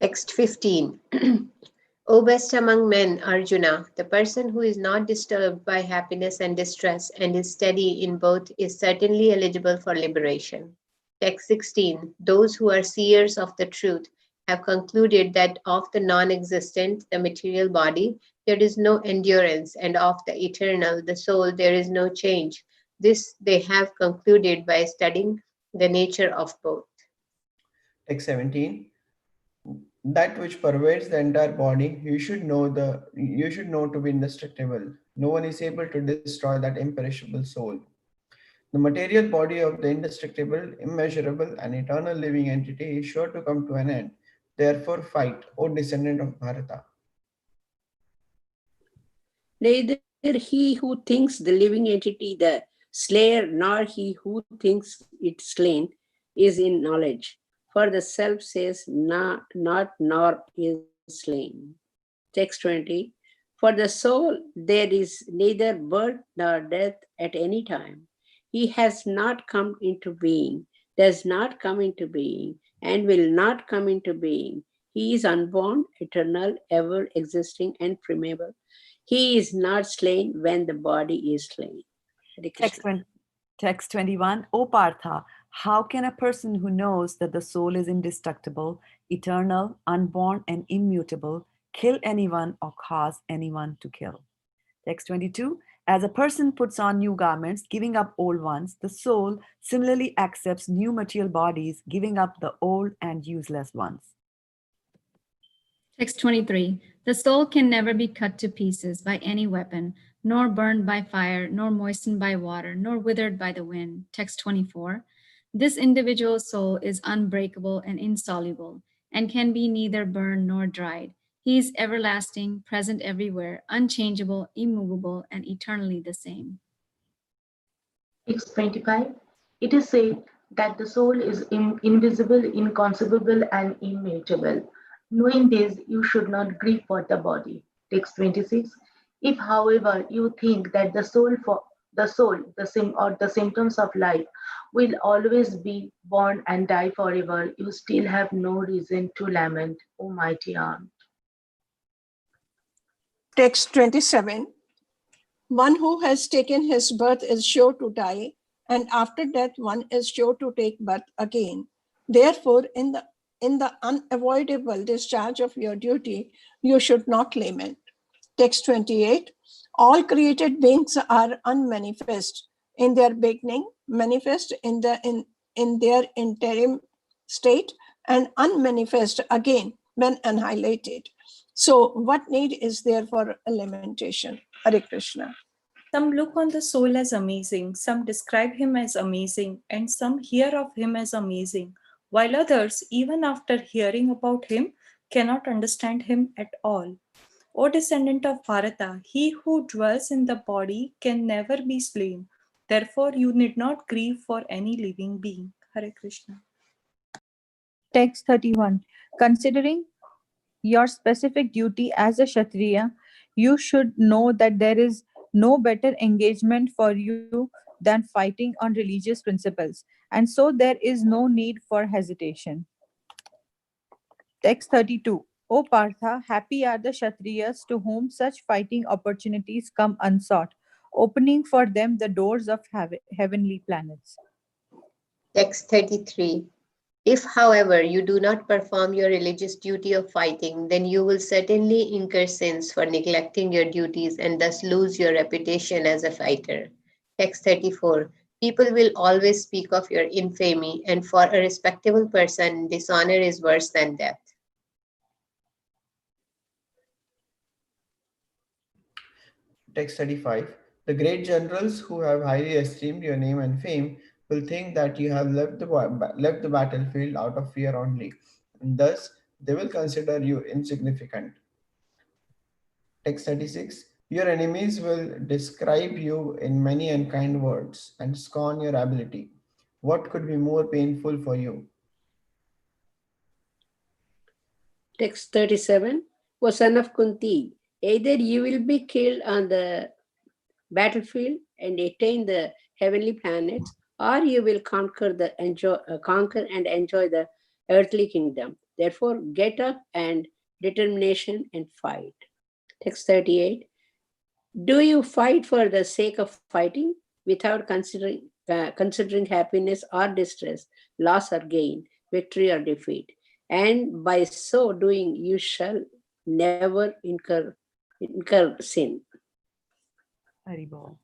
Text 15. O best among men, Arjuna, the person who is not disturbed by happiness and distress and is steady in both is certainly eligible for liberation. Text 16. Those who are seers of the truth have concluded that of the non existent, the material body, there is no endurance, and of the eternal, the soul, there is no change. This they have concluded by studying the nature of both. Text 17. That which pervades the entire body, you should know to be indestructible. No one is able to destroy that imperishable soul. The material body of the indestructible, immeasurable, and eternal living entity is sure to come to an end. Therefore, fight, O descendant of Bharata. Neither he who thinks the living entity the slayer, nor he who thinks it slain, is in knowledge. For the self says, not nor is slain. Text 20. For the soul, there is neither birth nor death at any time. He has not come into being, does not come into being, and will not come into being. He is unborn, eternal, ever existing, and primeval. He is not slain when the body is slain. Hare Text, Krishna. text 21. O Partha, how can a person who knows that the soul is indestructible, eternal, unborn, and immutable kill anyone or cause anyone to kill? Text 22. As a person puts on new garments, giving up old ones, the soul similarly accepts new material bodies, giving up the old and useless ones. Text 23. The soul can never be cut to pieces by any weapon, nor burned by fire, nor moistened by water, nor withered by the wind. Text 24. This individual soul is unbreakable and insoluble, and can be neither burned nor dried. He is everlasting, present everywhere, unchangeable, immovable, and eternally the same. Text 25. It is said that the soul is invisible, inconceivable, and immutable. Knowing this, you should not grieve for the body. Text 26. If, however, you think that the symptoms of life will always be born and die forever, you still have no reason to lament, O mighty aunt. Text 27. One who has taken his birth is sure to die, and after death one is sure to take birth again. Therefore, in the unavoidable discharge of your duty, you should not lament. Text 28. All created beings are unmanifest in their beginning, manifest in their interim state, and unmanifest again when annihilated. So, what need is there for a lamentation? Hare Krishna. Some look on the soul as amazing, some describe him as amazing, and some hear of him as amazing, while others, even after hearing about him, cannot understand him at all. O descendant of Bharata, he who dwells in the body can never be slain. Therefore, you need not grieve for any living being. Hare Krishna. Text 31. Considering your specific duty as a Kshatriya, you should know that there is no better engagement for you than fighting on religious principles, and so there is no need for hesitation. Text 32. O Partha, happy are the Kshatriyas to whom such fighting opportunities come unsought, opening for them the doors of heavenly planets. Text 33. If, however, you do not perform your religious duty of fighting, then you will certainly incur sins for neglecting your duties and thus lose your reputation as a fighter. Text 34. People will always speak of your infamy, and for a respectable person, dishonor is worse than death. Text 35. The great generals who have highly esteemed your name and fame will think that you have left the battlefield out of fear only, and thus they will consider you insignificant. Text 36. Your enemies will describe you in many unkind words and scorn your ability. What could be more painful for you? Text 37. O son of Kunti, either you will be killed on the battlefield and attain the heavenly planets, or you will conquer and enjoy the earthly kingdom. Therefore, get up and determination and fight. Text 38. Do you fight for the sake of fighting without considering happiness or distress, loss or gain, victory or defeat? And by so doing, you shall never incur sin. Haribol.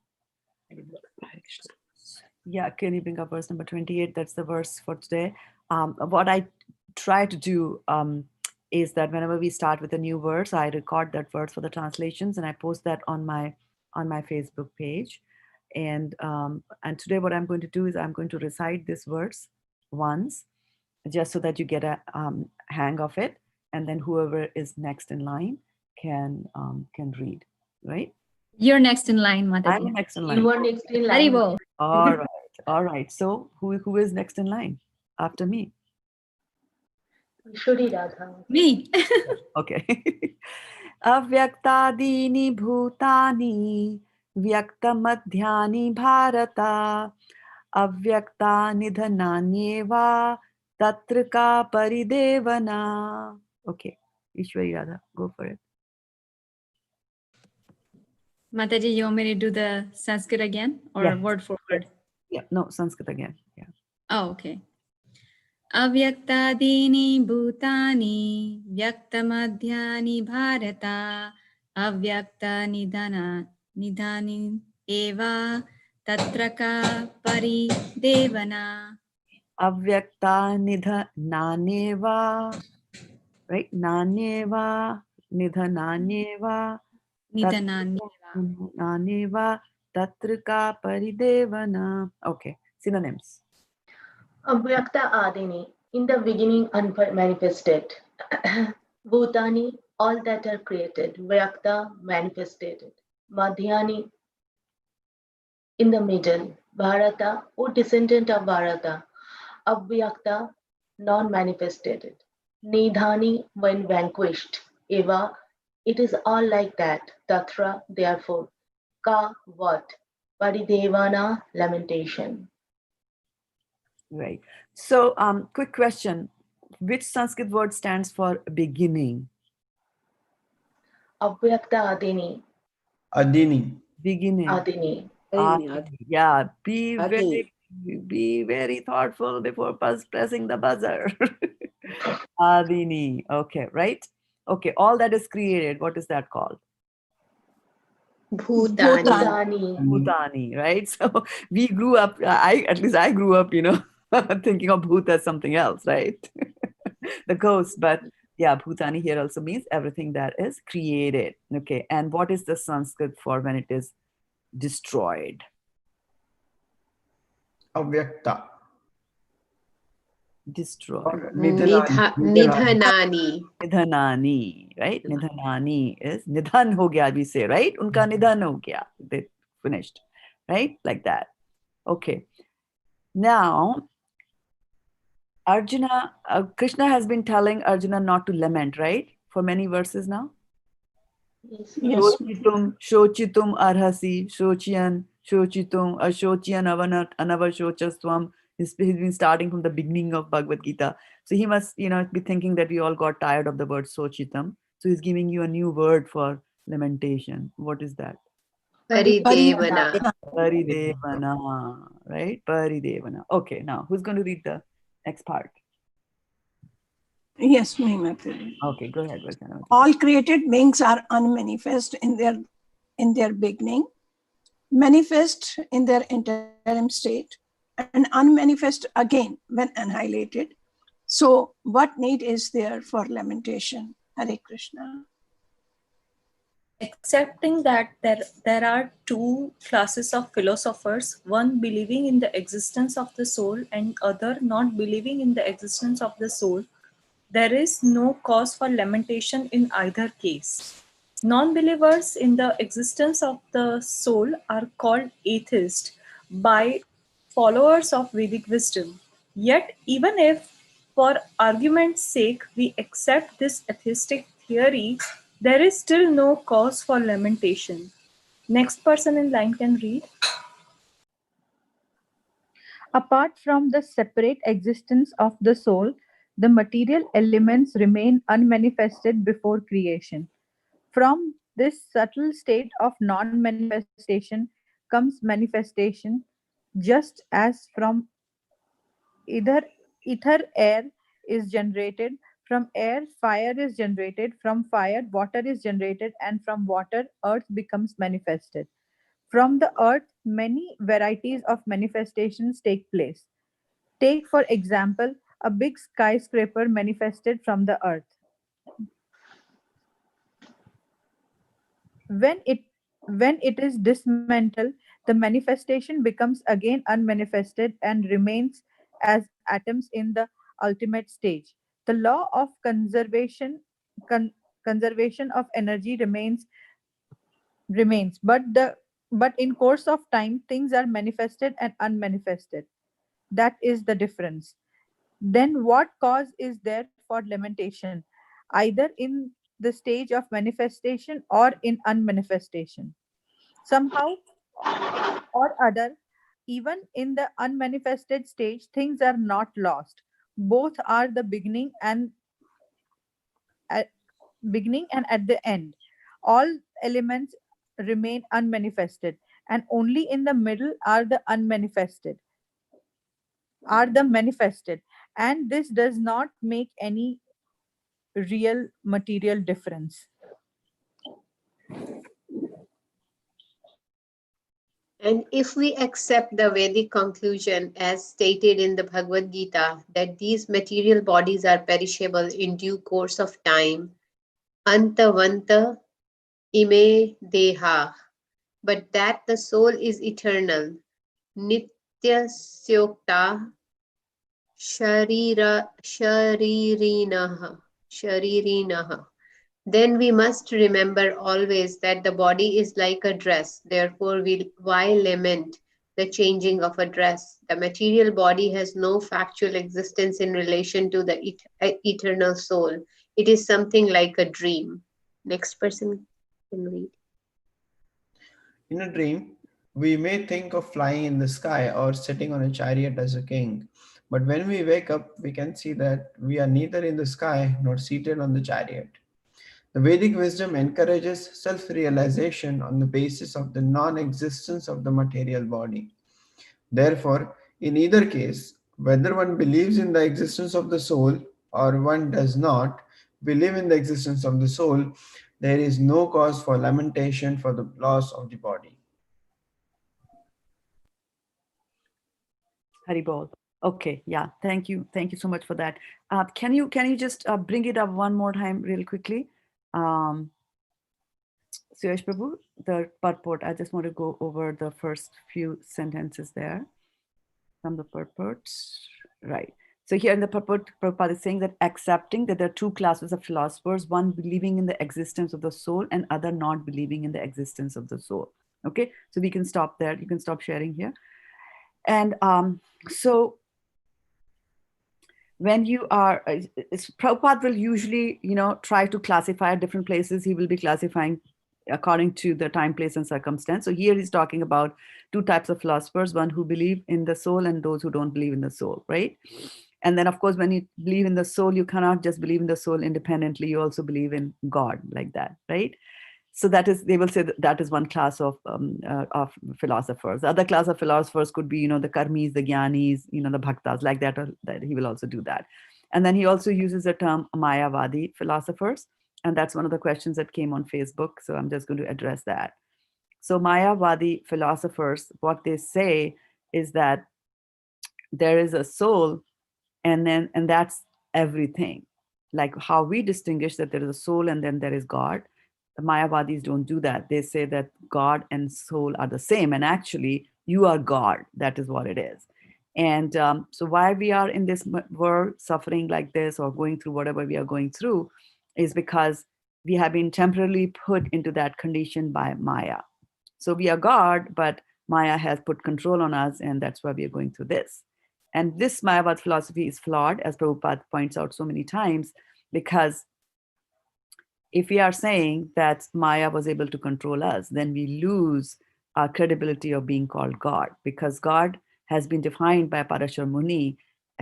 Yeah, can you bring up verse number 28? That's the verse for today. What I try to do is that whenever we start with a new verse, I record that verse for the translations and I post that on my Facebook page. And today what I'm going to do is I'm going to recite this verse once, just so that you get a hang of it, and then whoever is next in line can read, right? You're next in line, I'm Mataji. next in line. You are next in line. Haribol. All right. So who is next in line after me? Shuri Radha. Me. Okay. Avyaktadini bhutani vyaktamadhyani bharata avyakta nidhananyeva tatrika paridevana. Okay. Ishwari Radha, go for it. Mataji, you want me to do the Sanskrit again or Yeah. word for word? Yeah, no, Sanskrit again. Yeah. Oh, okay. Avyaktadini bhutani vyaktamadhyani bharata avyakta nidhani eva tatraka paridevana. Avyakta nidhananyeva, right? Nanyeva, nidhananyeva, nanyeva, tatrika paridevana. Okay, synonyms. Avyakta Adini, in the beginning unmanifested. Bhutani, all that are created. Vyakta, manifested. Madhyani, in the middle. Bharata, O descendant of Bharata. Avyakta, non-manifested. Nidhani, when vanquished. Eva, it is all like that. Tatra, therefore. Ka, what? Paridevana, lamentation. Right. So, quick question. Which Sanskrit word stands for beginning? Avyakta Adini. Adini. Beginning. Adini. Adini. Yeah. Be Adini. very thoughtful before pressing the buzzer. Adini. Okay, right? Okay, all that is created. What is that called? Bhutani. Bhutani. Bhutani, right? So we grew up, at least I grew up, thinking of Bhut as something else, right? The ghost, but yeah, Bhutani here also means everything that is created. Okay, and what is the Sanskrit for when it is destroyed? Avyakta. Destroyed. Nidhanani. Nidhanani, right? Nidhanani is Nidhan ho gaya, we say, right? Unka nidhan ho gaya. They finished, right? Like that. Okay. Now, Arjuna, Krishna has been telling Arjuna not to lament, right? For many verses now. Yes. Yes. Shochitum arhasi, shochiyan, ashochiyan anavashochaswam. He's been starting from the beginning of Bhagavad-gita. So he must, be thinking that we all got tired of the word sochitam. So he's giving you a new word for lamentation. What is that? Paridevana. Paridevana, right? Paridevana. Okay, now who's going to read the next part? Yes, me, Mataji. Okay, go ahead, Varshana. All created beings are unmanifest in their beginning, manifest in their interim state, and unmanifest again when annihilated. So what need is there for lamentation? Hare Krishna. Accepting that there are two classes of philosophers, one believing in the existence of the soul and other not believing in the existence of the soul, there is no cause for lamentation in either case. Non-believers in the existence of the soul are called atheists by followers of Vedic wisdom. Yet, even if, for argument's sake, we accept this atheistic theory, there is still no cause for lamentation. Next person in line can read. Apart from the separate existence of the soul, the material elements remain unmanifested before creation. From this subtle state of non manifestation comes manifestation, just as from either ether air is generated, from air fire is generated, from fire water is generated, and from water earth becomes manifested. From the earth, many varieties of manifestations take place. Take, for example, a big skyscraper manifested from the earth. When it when it is dismantled, the manifestation becomes again unmanifested and remains as atoms in the ultimate stage. The law of con- conservation of energy remains, but in course of time things are manifested and unmanifested. That is the difference. Then what cause is there for lamentation, either in the stage of manifestation or in unmanifestation? Somehow or other, even in the unmanifested stage, things are not lost. Both are the at, beginning and at the end. All elements remain unmanifested, and only in the middle are the manifested, and this does not make any real material difference. And if we accept the Vedic conclusion as stated in the Bhagavad-gita that these material bodies are perishable in due course of time, antavanta ime deha, but that the soul is eternal, nitya syokta sharirinaha, then we must remember always that the body is like a dress. Therefore, why lament the changing of a dress? The material body has no factual existence in relation to the eternal soul. It is something like a dream. Next person can read. In a dream, we may think of flying in the sky or sitting on a chariot as a king. But when we wake up, we can see that we are neither in the sky nor seated on the chariot. The Vedic wisdom encourages self realization on the basis of the non existence of the material body. Therefore, in either case, whether one believes in the existence of the soul or one does not believe in the existence of the soul, there is no cause for lamentation for the loss of the body. Haribol. Okay, yeah. Thank you so much for that. Can you just bring it up one more time, real quickly? Suresh Prabhu, the purport. I just want to go over the first few sentences there from the purport. Right. So here in the purport, Prabhupada is saying that accepting that there are two classes of philosophers, one believing in the existence of the soul and other not believing in the existence of the soul. Okay, so we can stop there. You can stop sharing here. And so when you are, Prabhupada will usually, try to classify at different places. He will be classifying according to the time, place, and circumstance. So here he's talking about two types of philosophers, one who believe in the soul and those who don't believe in the soul, right? And then, of course, when you believe in the soul, you cannot just believe in the soul independently. You also believe in God like that, right? So that is, they will say that is one class of philosophers. The other class of philosophers could be, the karmis, the gyanis, the bhaktas, like that, or that he will also do that. And then he also uses the term Mayavadi philosophers. And that's one of the questions that came on Facebook. So I'm just going to address that. So Mayavadi philosophers, what they say is that there is a soul, and that's everything. Like how we distinguish that there is a soul and then there is God. The Mayavadis don't do that. They say that God and soul are the same, and actually you are God. That is what it is. And so why we are in this world suffering like this or going through whatever we are going through is because we have been temporarily put into that condition by Maya. So we are God, but Maya has put control on us, and that's why we are going through this. And this Mayavad philosophy is flawed, as Prabhupada points out so many times, because if we are saying that Maya was able to control us, then we lose our credibility of being called God, because God has been defined by Parashar Muni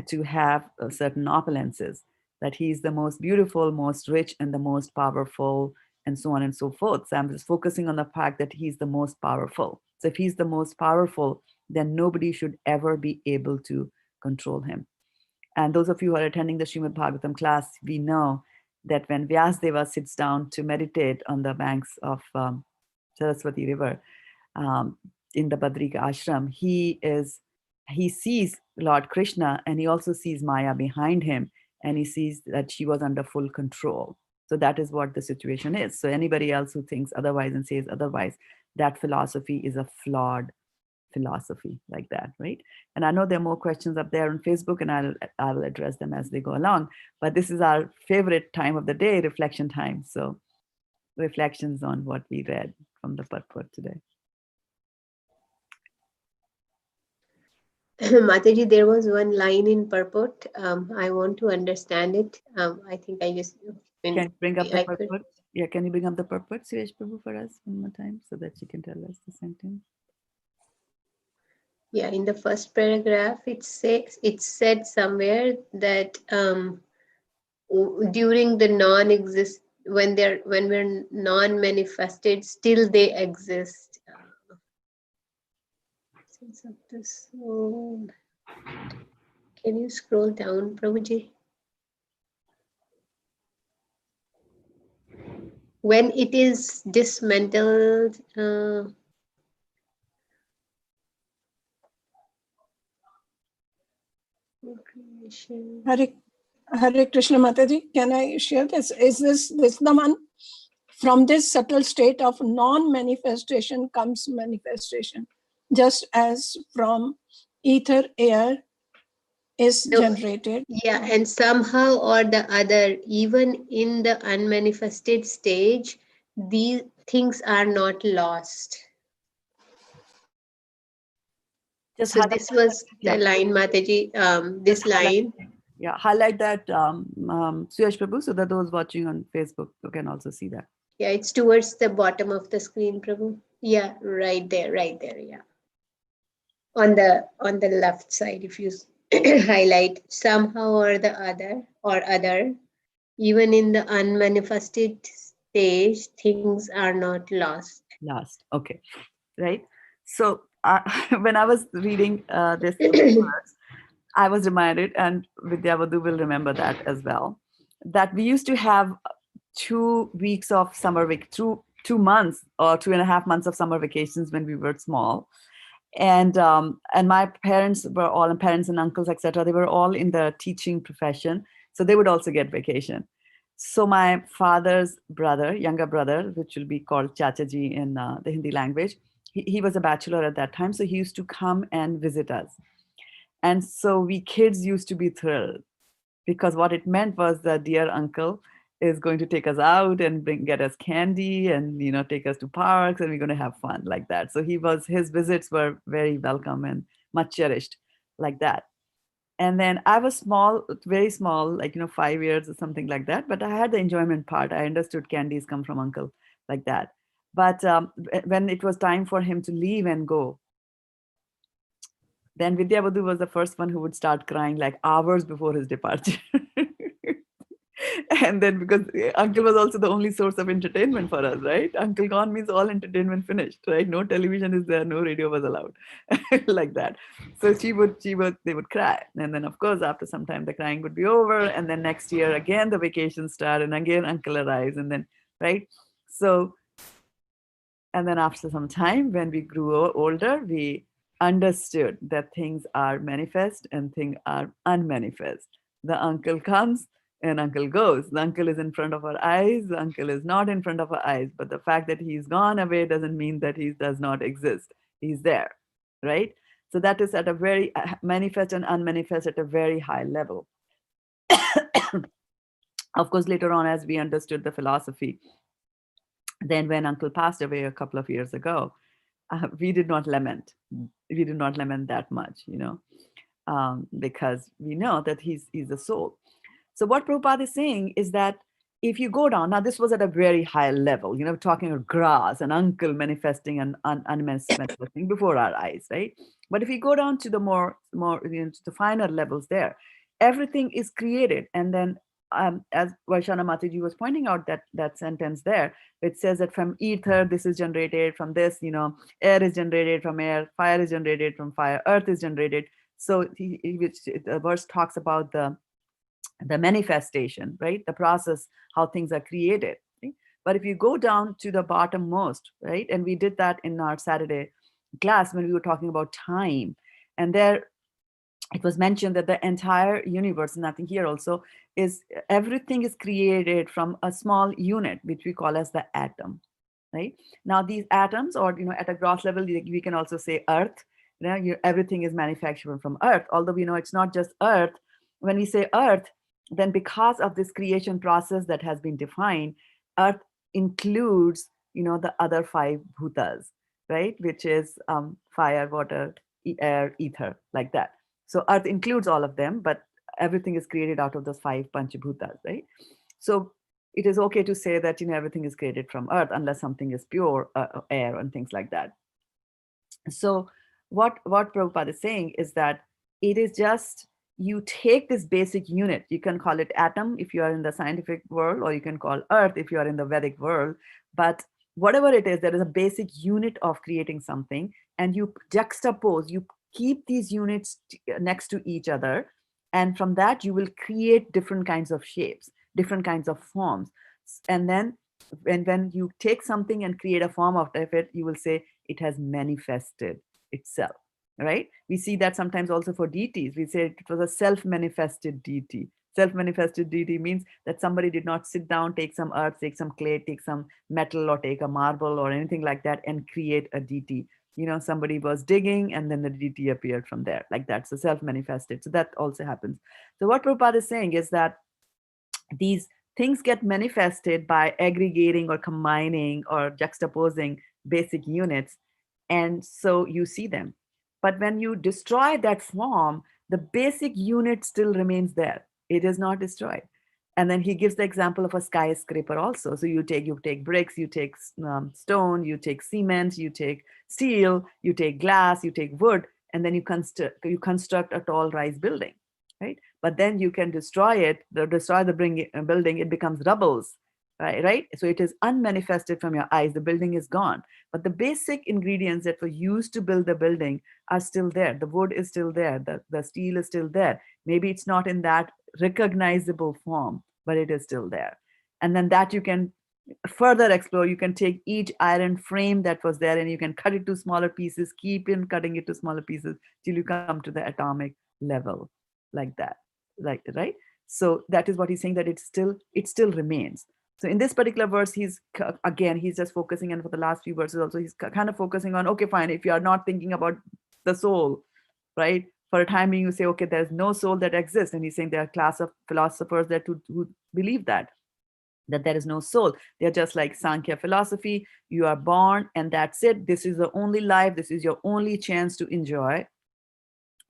to have certain opulences, that he is the most beautiful, most rich, and the most powerful, and so on and so forth. So I'm just focusing on the fact that he's the most powerful. So if he's the most powerful, then nobody should ever be able to control him. And those of you who are attending the Srimad Bhagavatam class, we know that when Vyasdeva sits down to meditate on the banks of Saraswati River in the Badrika ashram, he sees Lord Krishna, and he also sees Maya behind him, and he sees that she was under full control. So that is what the situation is. So anybody else who thinks otherwise and says otherwise, that philosophy is a flawed philosophy like that, right? And I know there are more questions up there on Facebook, and I'll address them as they go along. But this is our favorite time of the day, reflection time. So reflections on what we read from the purport today. Mataji, there was one line in purport. I want to understand it. I think I just Can you bring up the I could. purport? Yeah, can you bring up the purport, Suresh Prabhu, for us one more time so that she can tell us the sentence? Yeah, in the first paragraph, it said somewhere that during the non-exist, when we're non-manifested, still they exist. Sense of the soul. Can you scroll down, Prabhuji? When it is dismantled, creation. Hare Krishna Mataji, can I share this? Is this the one? From this subtle state of non-manifestation comes manifestation, just as from ether air is No, generated. yeah, and somehow or the other, even in the unmanifested stage, these things are not lost. Just So highlight this was that. the line, Mataji. This line. Yeah, highlight that, Suresh Prabhu, so that those watching on Facebook can also see that. Yeah, it's towards the bottom of the screen, Prabhu. Yeah, right there, yeah. On the left side, if you highlight somehow or the other, even in the unmanifested stage, things are not lost. Last, okay, right. So when I was reading this verse, I was reminded, and Vidyavadhu will remember that as well, that we used to have 2 weeks of summer week, 2 months or 2.5 months of summer vacations when we were small. And my parents were all, and parents and uncles, etc., they were all in the teaching profession, so they would also get vacation. So my father's brother, younger brother, which will be called Chachaji in the Hindi language, he was a bachelor at that time, so he used to come and visit us. And so we kids used to be thrilled, because what it meant was that dear uncle is going to take us out and get us candy and take us to parks, and we're going to have fun like that. So his visits were very welcome and much cherished like that. And then I was small, very small, like 5 years or something like that, but I had the enjoyment part. I understood candies come from uncle like that. But when it was time for him to leave and go, then Vidyavadhu was the first one who would start crying like hours before his departure. And then because uncle was also the only source of entertainment for us, right? Uncle gone means all entertainment finished, right? No television is there, no radio was allowed like that. So they would cry. And then of course, after some time, the crying would be over. And then next year, again, the vacations start, and again, uncle arrives, and then, right? So, and then after some time, when we grew older, we understood that things are manifest and things are unmanifest. The uncle comes and uncle goes. The uncle is in front of our eyes. The uncle is not in front of our eyes. But the fact that he's gone away doesn't mean that he does not exist. He's there, right? So that is at a very manifest and unmanifest at a very high level. Of course, later on, as we understood the philosophy, then when uncle passed away a couple of years ago, we did not lament. We did not lament that much, because we know that he's a soul. So what Prabhupada is saying is that if you go down, now this was at a very high level, talking of grass and uncle manifesting and manifesting before our eyes, right? But if you go down to the more to the finer levels there, everything is created. And then as Vaishana Mataji was pointing out, that sentence there, it says that from ether, this is generated, from this, air is generated from air, fire is generated from fire, earth is generated. So the verse talks about the manifestation, right? The process, how things are created. Right? But if you go down to the bottom most, right? And we did that in our Saturday class when we were talking about time. And there it was mentioned that the entire universe, nothing here also, is everything is created from a small unit, which we call as the atom, right? Now these atoms, or at a gross level, we can also say earth. Everything is manufactured from earth, although we know it's not just earth. When we say earth, then because of this creation process that has been defined, earth includes the other 5 bhutas, right? Which is fire, water, air, ether, like that. So earth includes all of them, but everything is created out of those 5 panchabhutas, right? So it is okay to say that everything is created from earth unless something is pure air and things like that. So what Prabhupada is saying is that it is just, you take this basic unit, you can call it atom if you are in the scientific world, or you can call earth if you are in the Vedic world, but whatever it is, there is a basic unit of creating something, and you juxtapose, you keep these units next to each other, and from that you will create different kinds of shapes, different kinds of forms. And then when you take something and create a form out of it, you will say it has manifested itself, right? We see that sometimes also for deities. We say it was a self-manifested deity. Self-manifested deity means that somebody did not sit down, take some earth, take some clay, take some metal, or take a marble or anything like that and create a deity. Somebody was digging and then the deity appeared from there, like that. So self-manifested. So that also happens. So what Prabhupada is saying is that these things get manifested by aggregating or combining or juxtaposing basic units. And so you see them. But when you destroy that form, the basic unit still remains there. It is not destroyed. And then he gives the example of a skyscraper also. So you take bricks, you take stone, you take cement, you take steel, you take glass, you take wood, and then you construct a tall rise building, right? But then you can destroy it, destroy the building, it becomes rubbles, right? So it is unmanifested from your eyes. The building is gone, but the basic ingredients that were used to build the building are still there. The wood is still there. The steel is still there. Maybe it's not in that recognizable form, but it is still there. And then that you can further explore. You can take each iron frame that was there and you can cut it to smaller pieces, keep in cutting it to smaller pieces till you come to the atomic level, like that, right? So that is what he's saying, that it still remains. So in this particular verse, he's just focusing, and for the last few verses also, he's kind of focusing on, okay, fine, if you are not thinking about the soul, right? For a time being, you say, okay, there's no soul that exists. And he's saying there are a class of philosophers who believe that there is no soul. They're just like Sankhya philosophy. You are born and that's it. This is the only life. This is your only chance to enjoy.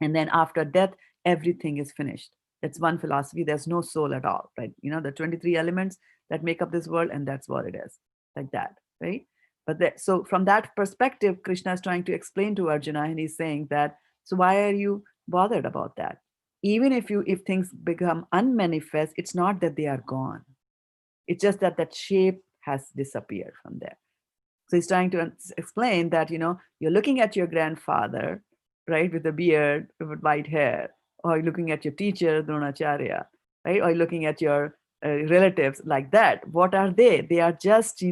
And then after death, everything is finished. That's one philosophy. There's no soul at all, right? The 23 elements that make up this world, and that's what it is, like that, right? But so from that perspective, Krishna is trying to explain to Arjuna, and he's saying that, so why are you bothered about that? Even if things become unmanifest, it's not that they are gone. It's just that shape has disappeared from there. So he's trying to explain that, you're looking at your grandfather, right, with a beard, with white hair, or you're looking at your teacher, Dronacharya, right, or you're looking at your relatives like that. What are they? They are just,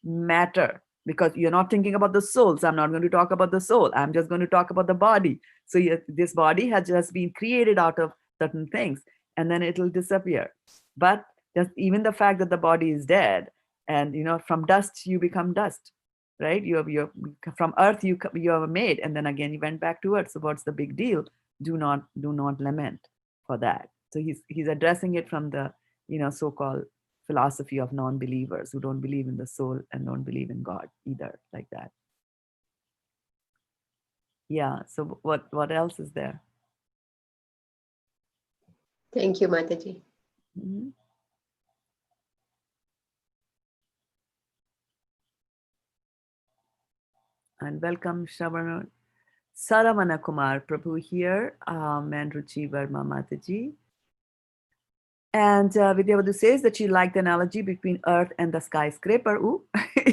matter, because you're not thinking about the soul. So I'm not going to talk about the soul. I'm just going to talk about the body. So this body has just been created out of certain things, and then it'll disappear. But just even the fact that the body is dead, and from dust you become dust, right? You're from earth you are made, and then again you went back to earth. So what's the big deal? Do not lament for that. So he's addressing it from the so-called philosophy of non-believers who don't believe in the soul and don't believe in God either, like that. Yeah. So what else is there? Thank you, Mataji. Mhm. And welcome, Saravana Kumar Prabhu here, and Ruchi Verma Mataji. And Vidyavadhu says that she liked the analogy between earth and the skyscraper. Ooh.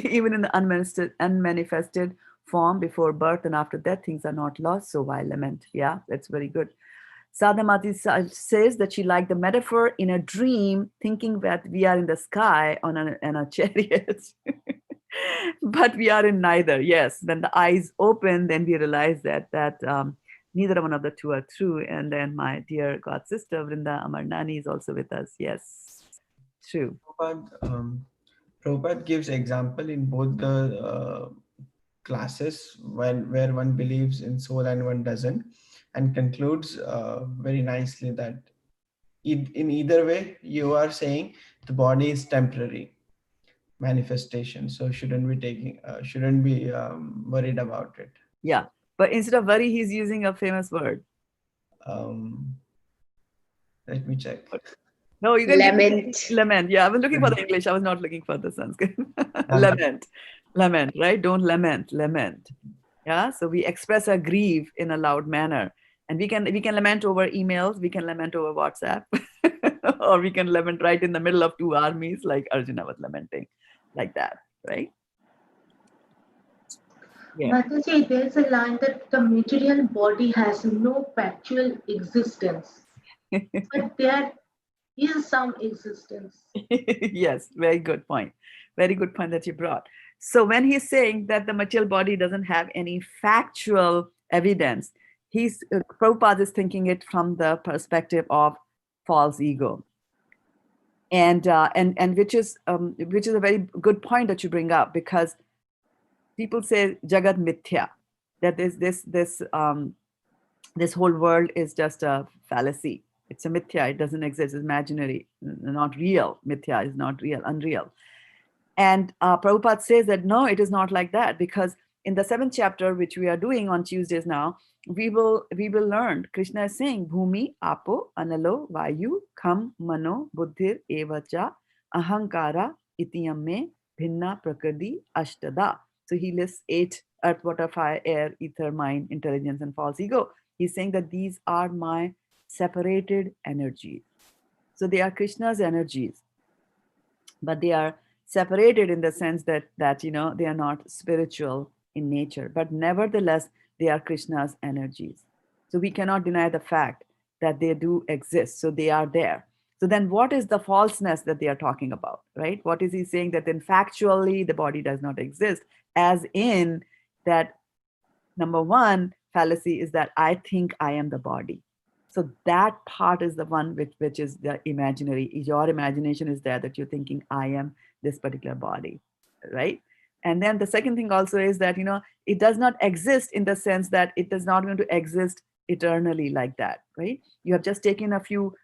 Even in the unmanifested form, before birth and after death, things are not lost. So why lament? Yeah, that's very good. Sadhamati says that she liked the metaphor in a dream, thinking that we are in the sky on a chariot. But we are in neither. Yes, when the eyes open, then we realize that neither one of the two are true. And then my dear god sister Vrinda Amarnani is also with us. Yes, true. Prabhupada gives example in both the classes where one believes in soul and one doesn't, and concludes very nicely that in either way you are saying the body is temporary manifestation, so shouldn't be worried about it. Yeah, but instead of worry, he's using a famous word. Let me check. No, you can Lament. lament. Yeah, I was looking for the English. I was not looking for the Sanskrit. Lament, right? Don't lament. Yeah, so we express our grief in a loud manner, and we can lament over emails, we can lament over WhatsApp, or we can lament right in the middle of two armies, like Arjuna was lamenting, like that, right? Yeah. Mataji, there's a line that the material body has no factual existence, but there is some existence. Yes, very good point. Very good point that you brought. So when he's saying that the material body doesn't have any factual evidence, Prabhupada is thinking it from the perspective of false ego. And which is a very good point that you bring up, because people say Jagat Mithya, that this whole world is just a fallacy. It's a mithya. It doesn't exist. It's imaginary, not real. Mithya is not real, unreal. And Prabhupada says that no, it is not like that, because in the 7th chapter, which we are doing on Tuesdays now, we will learn. Krishna is saying, Bhumi, Apo, Analo, Vayu, Kham, Mano, Buddhir, Evacha, Ahankara, Itiyame, Bhinna, Prakriti, Ashtada. So he lists 8: earth, water, fire, air, ether, mind, intelligence, and false ego. He's saying that these are my separated energies. So they are Krishna's energies, but they are separated in the sense that they are not spiritual in nature, but nevertheless they are Krishna's energies. So we cannot deny the fact that they do exist. So they are there. So then what is the falseness that they are talking about, right? What is he saying? That then factually the body does not exist, as in that number one fallacy is that I think I am the body. So that part is the one which is the imaginary. Your imagination is there, that you're thinking I am this particular body, right? And then the second thing also is that it does not exist in the sense that it is not going to exist eternally like that, right? You have just taken a few,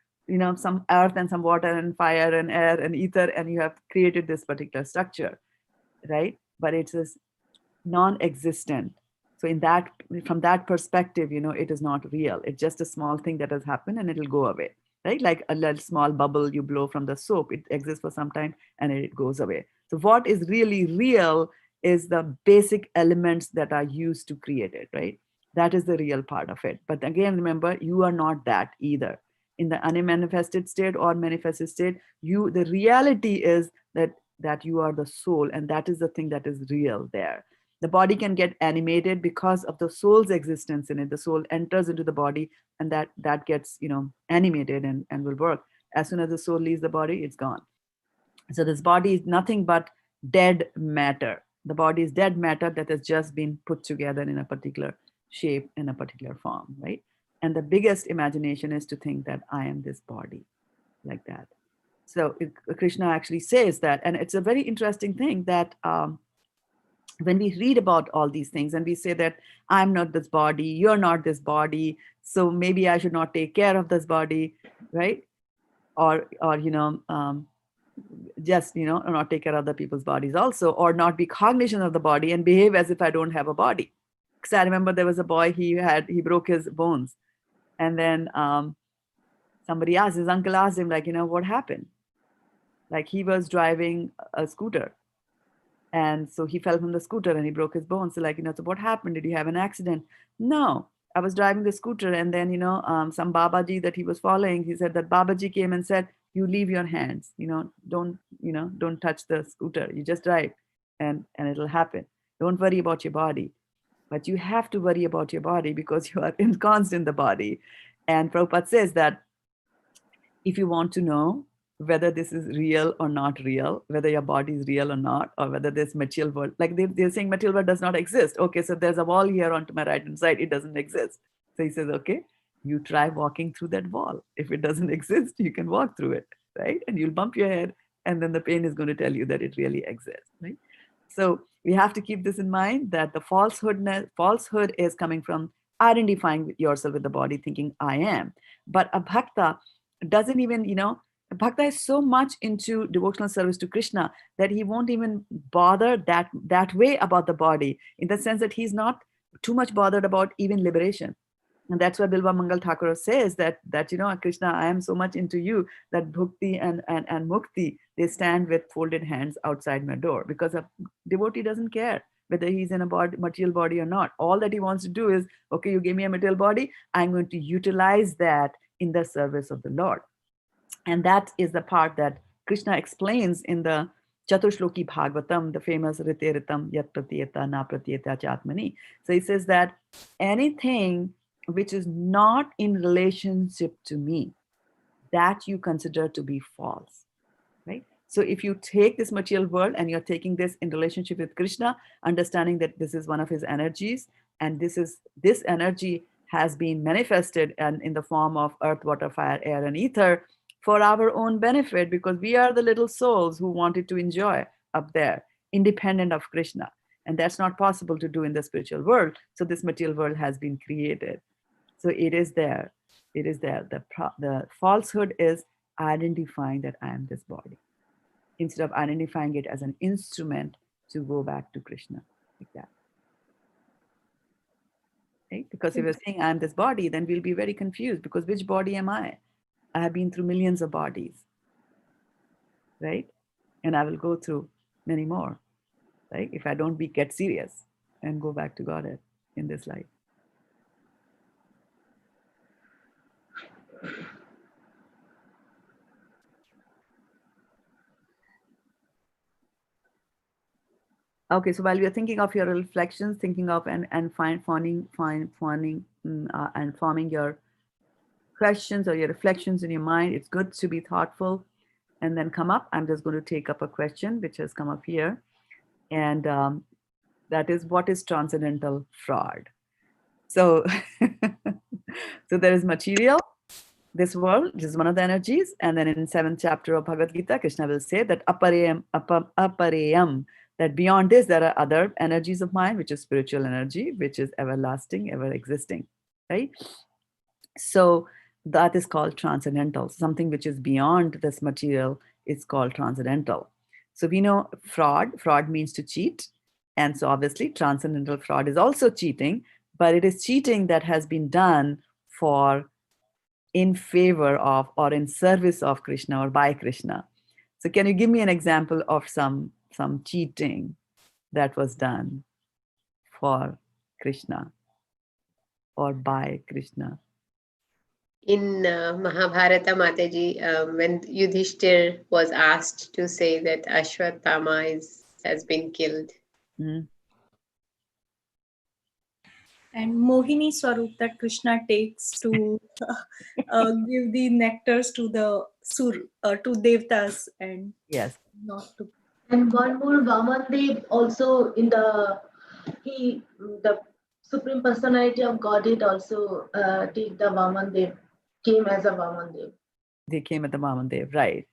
some earth and some water and fire and air and ether, and you have created this particular structure, right? But it is non-existent. So from that perspective, it is not real. It's just a small thing that has happened and it'll go away, right? Like a little small bubble you blow from the soap. It exists for some time and it goes away. So what is really real is the basic elements that are used to create it, right? That is the real part of it. But again, remember, you are not that either. In the unmanifested state or manifested state, the reality is that you are the soul, and that is the thing that is real there. The body can get animated because of the soul's existence in it. The soul enters into the body, and that gets animated and will work. As soon as the soul leaves the body, it's gone. So this body is nothing but dead matter. The body is dead matter that has just been put together in a particular shape, in a particular form, right? And the biggest imagination is to think that I am this body, like that. So Krishna actually says that, and it's a very interesting thing that when we read about all these things and we say that I'm not this body, you're not this body, so maybe I should not take care of this body, right? or just not take care of other people's bodies also, or not be cognizant of the body and behave as if I don't have a body. Because I remember there was a boy, he broke his bones, and then somebody asked, his uncle asked him, like, what happened? Like, he was driving a scooter, and so he fell from the scooter and he broke his bones. So, like, so what happened? Did you have an accident? No, I was driving the scooter, and then some Babaji that he was following, he said that Babaji came and said, you leave your hands, don't touch the scooter, you just drive, and it'll happen. Don't worry about your body. But you have to worry about your body because you are ensconced in the body. And Prabhupada says that if you want to know whether this is real or not real, whether your body is real or not, or whether this material world, like they're saying material world does not exist. Okay, so there's a wall here onto my right hand side, it doesn't exist. So he says, okay, you try walking through that wall. If it doesn't exist, you can walk through it, right? And you'll bump your head, and then the pain is going to tell you that it really exists, right? So we have to keep this in mind, that the falsehood is coming from identifying yourself with the body, thinking I am. But a bhakta doesn't even, bhakta is so much into devotional service to Krishna that he won't even bother that way about the body, in the sense that he's not too much bothered about even liberation. And that's why Bilva Mangal Thakur says that Krishna, I am so much into you that bhukti and mukti, they stand with folded hands outside my door, because a devotee doesn't care whether he's in a material body or not. All that he wants to do is, okay, you gave me a material body, I'm going to utilize that in the service of the Lord. And that is the part that Krishna explains in the Chatushloki Bhagavatam, the famous Rite Ritam Yat Pratyeta Na Pratyeta Chatmani. So he says that anything which is not in relationship to me, that you consider to be false, right? So if you take this material world and you're taking this in relationship with Krishna, understanding that this is one of his energies, and this energy has been manifested and in the form of earth, water, fire, air, and ether for our own benefit, because we are the little souls who wanted to enjoy up there, independent of Krishna. And that's not possible to do in the spiritual world. So this material world has been created. So it is there. It is there. The falsehood is identifying that I am this body, instead of identifying it as an instrument to go back to Krishna, like that. Okay? Because if you're saying I'm this body, then we'll be very confused, because which body am I? I have been through millions of bodies, right? And I will go through many more, right? If I don't get serious and go back to Godhead in this life. Okay, so while you're thinking of your reflections, thinking of and forming your questions or your reflections in your mind, it's good to be thoughtful and then come up. I'm just going to take up a question which has come up here, and that is, what is transcendental fraud? So, so there is material, this world, this is one of the energies, and then in 7th chapter of Bhagavad-gita, Krishna will say that apareyam, that beyond this there are other energies of mind, which is spiritual energy, which is everlasting, ever existing, right? So that is called transcendental. Something which is beyond this material is called transcendental. So we know fraud means to cheat, and so obviously transcendental fraud is also cheating, but it is cheating that has been done in favor of or in service of Krishna or by Krishna. So can you give me an example of some cheating that was done for Krishna or by Krishna? In Mahabharata, Mataji, when Yudhishthir was asked to say that Ashwatthama has been killed. Mm-hmm. And Mohini Swarup that Krishna takes to give the nectars to the to Devtas, and yes, not to. And one more, Vamandev also the Supreme Personality of Godhead also did the Vamandev, came as a Vamandev. They came at the Vamandev, right?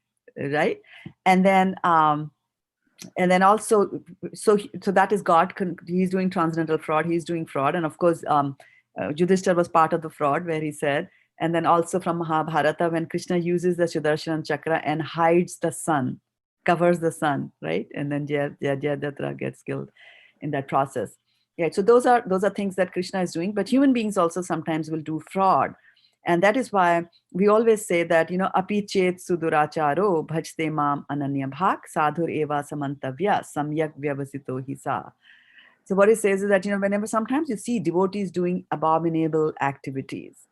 And then also, so that is God. He's doing transcendental fraud. He's doing fraud, and of course, Yudhishthira was part of the fraud, where he said, And then also from Mahabharata, when Krishna uses the Sudarshan Chakra and hides the sun, covers the sun, right? And then Jayadratha gets killed in that process. Yeah, so those are things that Krishna is doing, but human beings also sometimes will do fraud. And that is why we always say that, api chet suduracharo bhajte mam ananya bhak sadhur eva samantavya samyak vyavasito hisa. So what it says is that, whenever sometimes you see devotees doing abominable activities,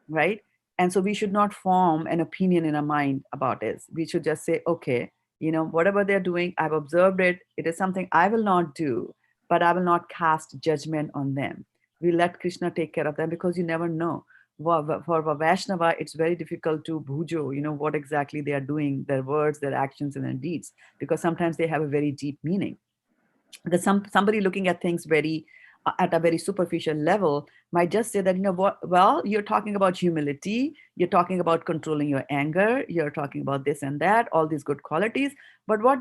right? And so we should not form an opinion in our mind about it. We should just say, okay, whatever they're doing, I've observed it. It is something I will not do, but I will not cast judgment on them. We let Krishna take care of them, because you never know. For Vaishnava, it's very difficult to bhujo, what exactly they are doing, their words, their actions, and their deeds, because sometimes they have a very deep meaning. Because somebody looking at things at a very superficial level might just say that, well, you're talking about humility, you're talking about controlling your anger, you're talking about this and that, all these good qualities. But what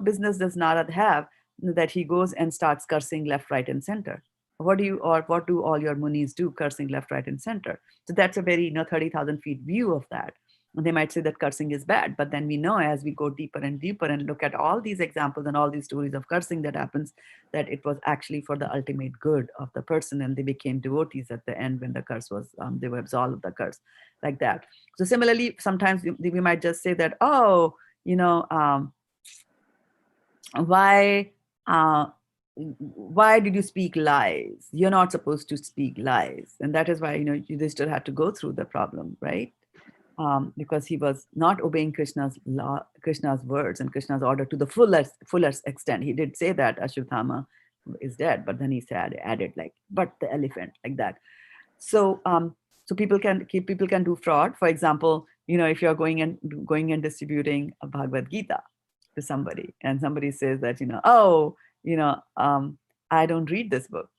business does Narad have that he goes and starts cursing left, right, and center? What do all your munis do, cursing left, right, and center? So that's a very 30,000 feet view of that. They might say that cursing is bad, but then we know, as we go deeper and deeper and look at all these examples and all these stories of cursing that happens, that it was actually for the ultimate good of the person, and they became devotees at the end when the curse was, they were absolved the curse, like that. So similarly, sometimes we might just say that, why did you speak lies? You're not supposed to speak lies. And that is why, Yudhishthira had to go through the problem, right? Because he was not obeying Krishna's law, Krishna's words and Krishna's order to the fullest extent. He did say that Ashwatthama is dead, but then he added like, but the elephant, like that. So so people can do fraud. For example, if you're going and distributing a Bhagavad-gita to somebody, and somebody says that, I don't read this book.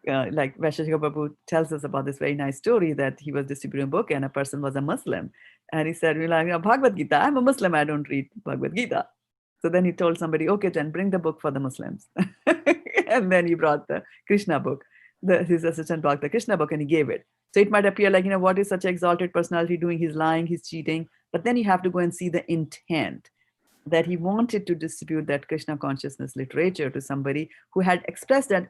Like Vaisheshika Prabhu tells us about this very nice story that he was distributing a book and a person was a Muslim. And he said, Bhagavad Gita, I'm a Muslim, I don't read Bhagavad Gita. So then he told somebody, okay, then bring the book for the Muslims. And then he brought the Krishna book, his assistant brought the Krishna book, and he gave it. So it might appear like, what is such an exalted personality doing? He's lying, he's cheating. But then you have to go and see the intent, that he wanted to distribute that Krishna consciousness literature to somebody who had expressed an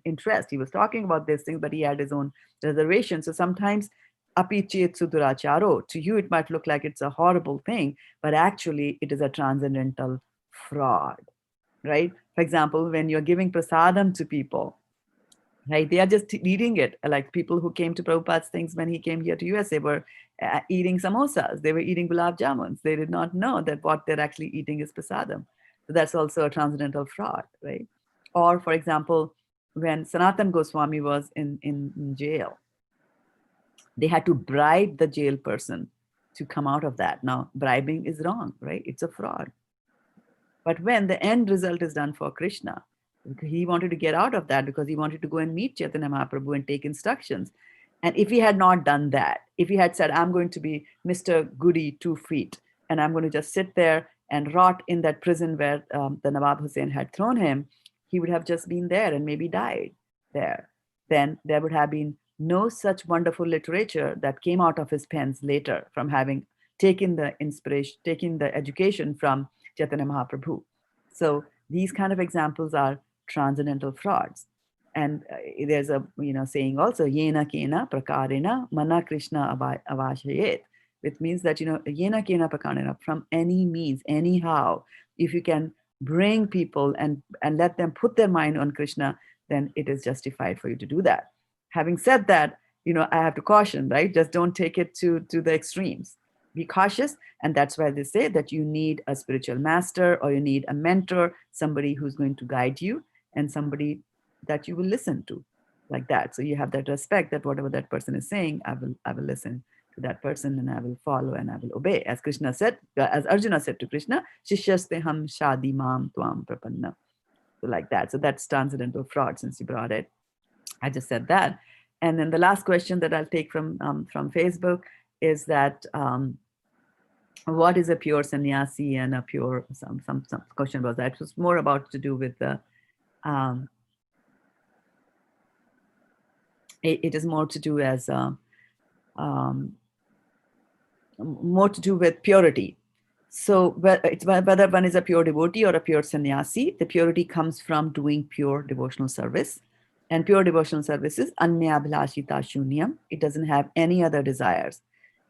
interest. He was talking about these things, but he had his own reservation. So sometimes, api chet suduracharo, to you it might look like it's a horrible thing, but actually it is a transcendental fraud, right? For example, when you're giving prasadam to people, right? They are just eating it. Like people who came to Prabhupada's things when he came here to US, they were eating samosas, they were eating gulab jamuns. They did not know that what they're actually eating is prasadam. So that's also a transcendental fraud, right? Or for example, when Sanatan Goswami was in jail, they had to bribe the jail person to come out of that. Now, bribing is wrong, right? It's a fraud. But when the end result is done for Krishna, he wanted to get out of that because he wanted to go and meet Chaitanya Mahaprabhu and take instructions. And if he had not done that, if he had said, I'm going to be Mr. Goody 2 feet, and I'm going to just sit there and rot in that prison where the Nawab Hussain had thrown him, he would have just been there and maybe died there. Then there would have been no such wonderful literature that came out of his pens later from having taken the inspiration, taken the education from Chaitanya Mahaprabhu. So these kind of examples are transcendental frauds. And there's a saying also, yena kena prakarena mana Krishna avashayet, which means that yena kena prakarena, from any means, anyhow, if you can bring people and let them put their mind on Krishna, then it is justified for you to do that. Having said that, I have to caution, right? Just don't take it to the extremes. Be cautious. And that's why they say that you need a spiritual master, or you need a mentor, somebody who's going to guide you, and somebody that you will listen to, like that. So you have that respect that whatever that person is saying, I will listen to that person, and I will follow and I will obey. As Krishna said, as Arjuna said to Krishna, Shishyaste ham shadi mam tuam prapanna. So like that. So that's transcendental fraud, since you brought it. I just said that. And then the last question that I'll take from Facebook is that what is a pure sannyasi and a pure, some question about that. It was more about to do with the it is more to do as more to do with purity. So it's whether one is a pure devotee or a pure sannyasi, the purity comes from doing pure devotional service. And pure devotional service is anyabhlashita shunyam. It doesn't have any other desires.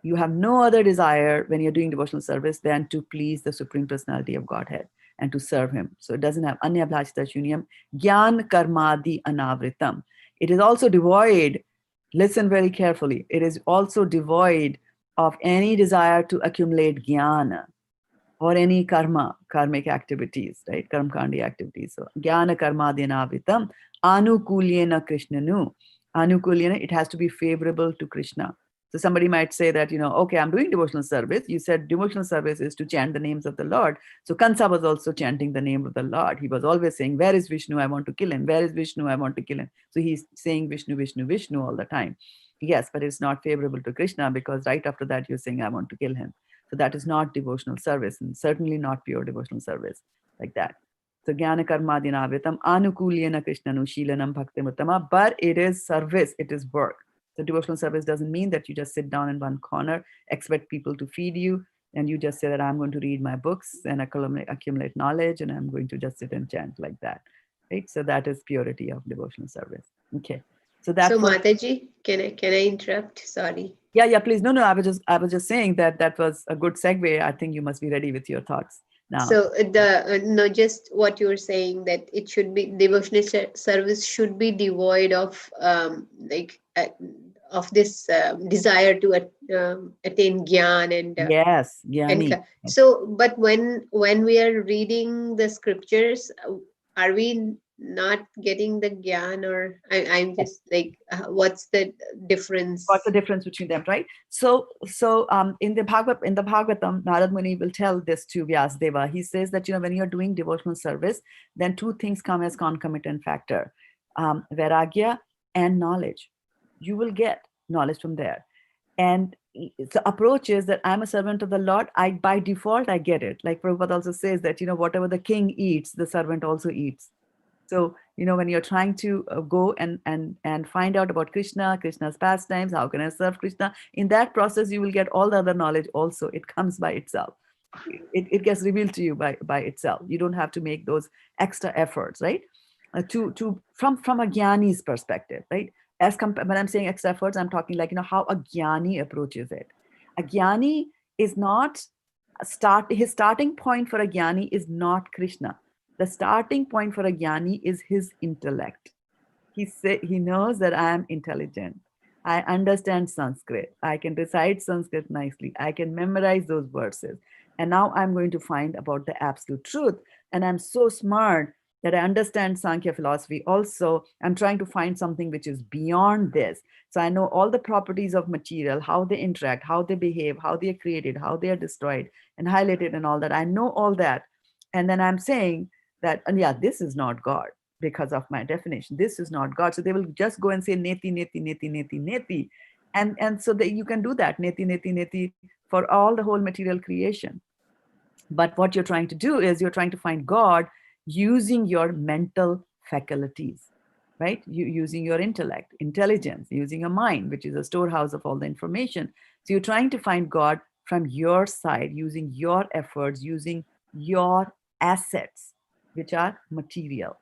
You have no other desire when you're doing devotional service than to please the Supreme Personality of Godhead and to serve Him. So it doesn't have anyabhlashita shunyam, gyan karmadi anavritam. It is also devoid, listen very carefully, it is also devoid of any desire to accumulate jnana or any karmic activities, right? Karmakandi activities. So jnana karmadhyanavitam anukulyena krishnanu. Anukulyena, it has to be favorable to Krishna. So somebody might say that, okay, I'm doing devotional service. You said devotional service is to chant the names of the Lord. So Kansa was also chanting the name of the Lord. He was always saying, where is Vishnu? I want to kill him. Where is Vishnu? I want to kill him. So he's saying Vishnu, Vishnu, Vishnu all the time. Yes, but it's not favorable to Krishna because right after that you're saying, I want to kill him. So that is not devotional service and certainly not pure devotional service like that. So jnana karmadhyanavitam anukulyena krishnanu shilanam bhaktimuttama, but it is service, it is work. So devotional service doesn't mean that you just sit down in one corner, expect people to feed you, and you just say that I'm going to read my books and accumulate knowledge, and I'm going to just sit and chant like that. Right? So that is purity of devotional service. Okay. So that's Mataji, can I interrupt? Sorry. Yeah, please. No, I was just saying that was a good segue. I think you must be ready with your thoughts now. So no, just what you were saying, that it should be devotional service should be devoid of of this desire to attain gyan and yes, gyani. So, but when we are reading the scriptures, are we not getting the gyan, or I'm just like, what's the difference? What's the difference between them, right? So in the Bhagavatam, Narad Muni will tell this to Vyasadeva. He says that when you're doing devotional service, then two things come as concomitant factor: vairagya and knowledge. You will get knowledge from there, and the approach is that I'm a servant of the Lord. By default I get it. Like Prabhupada also says that whatever the king eats, the servant also eats. So, when you're trying to go and find out about Krishna's pastimes, how can I serve Krishna? In that process, you will get all the other knowledge also. It comes by itself. It gets revealed to you by itself. You don't have to make those extra efforts, right? From a jnani's perspective, right? When I'm saying extra efforts, I'm talking like, how a jnani approaches it. A jnani is not his starting point for a jnani is not Krishna. The starting point for a jnani is his intellect. He knows that I am intelligent. I understand Sanskrit. I can recite Sanskrit nicely. I can memorize those verses. And now I'm going to find about the absolute truth. And I'm so smart that I understand Sankhya philosophy. Also, I'm trying to find something which is beyond this. So I know all the properties of material, how they interact, how they behave, how they are created, how they are destroyed, annihilated, and all that. I know all that. And then I'm saying that, and yeah, this is not God because of my definition. This is not God. So they will just go and say neti, neti, neti, neti, neti. And so that you can do that, neti, neti, neti, for all the whole material creation. But what you're trying to do is you're trying to find God using your mental faculties, right? Using your intellect, intelligence, using your mind, which is a storehouse of all the information. So you're trying to find God from your side, using your efforts, using your assets, which are material.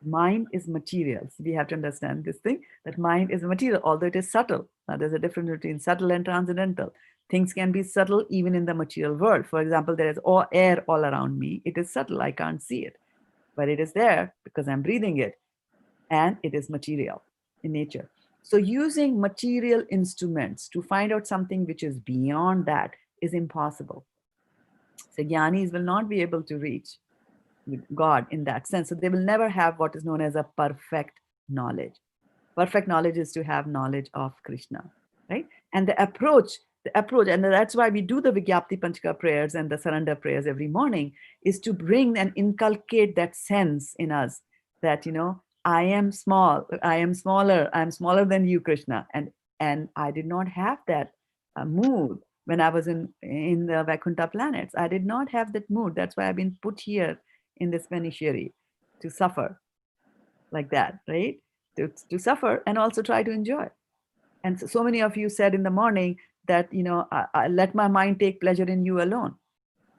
Mind is material. So we have to understand this thing, that mind is material, although it is subtle. Now there's a difference between subtle and transcendental. Things can be subtle even in the material world. For example, there is air all around me. It is subtle. I can't see it, but it is there because I'm breathing it, and it is material in nature. So using material instruments to find out something which is beyond that is impossible. So jnanis will not be able to reach God in that sense. So they will never have what is known as a perfect knowledge. Perfect knowledge is to have knowledge of Krishna, right? And the approach, and that's why we do the Vigyapti Panchaka prayers and the surrender prayers every morning, is to bring and inculcate that sense in us that, I am small, I am smaller than you, Krishna. And I did not have that mood when I was in the Vaikuntha planets. I did not have that mood. That's why I've been put here in this beneficiary to suffer like that, right? To suffer and also try to enjoy. And so many of you said in the morning that, I let my mind take pleasure in you alone.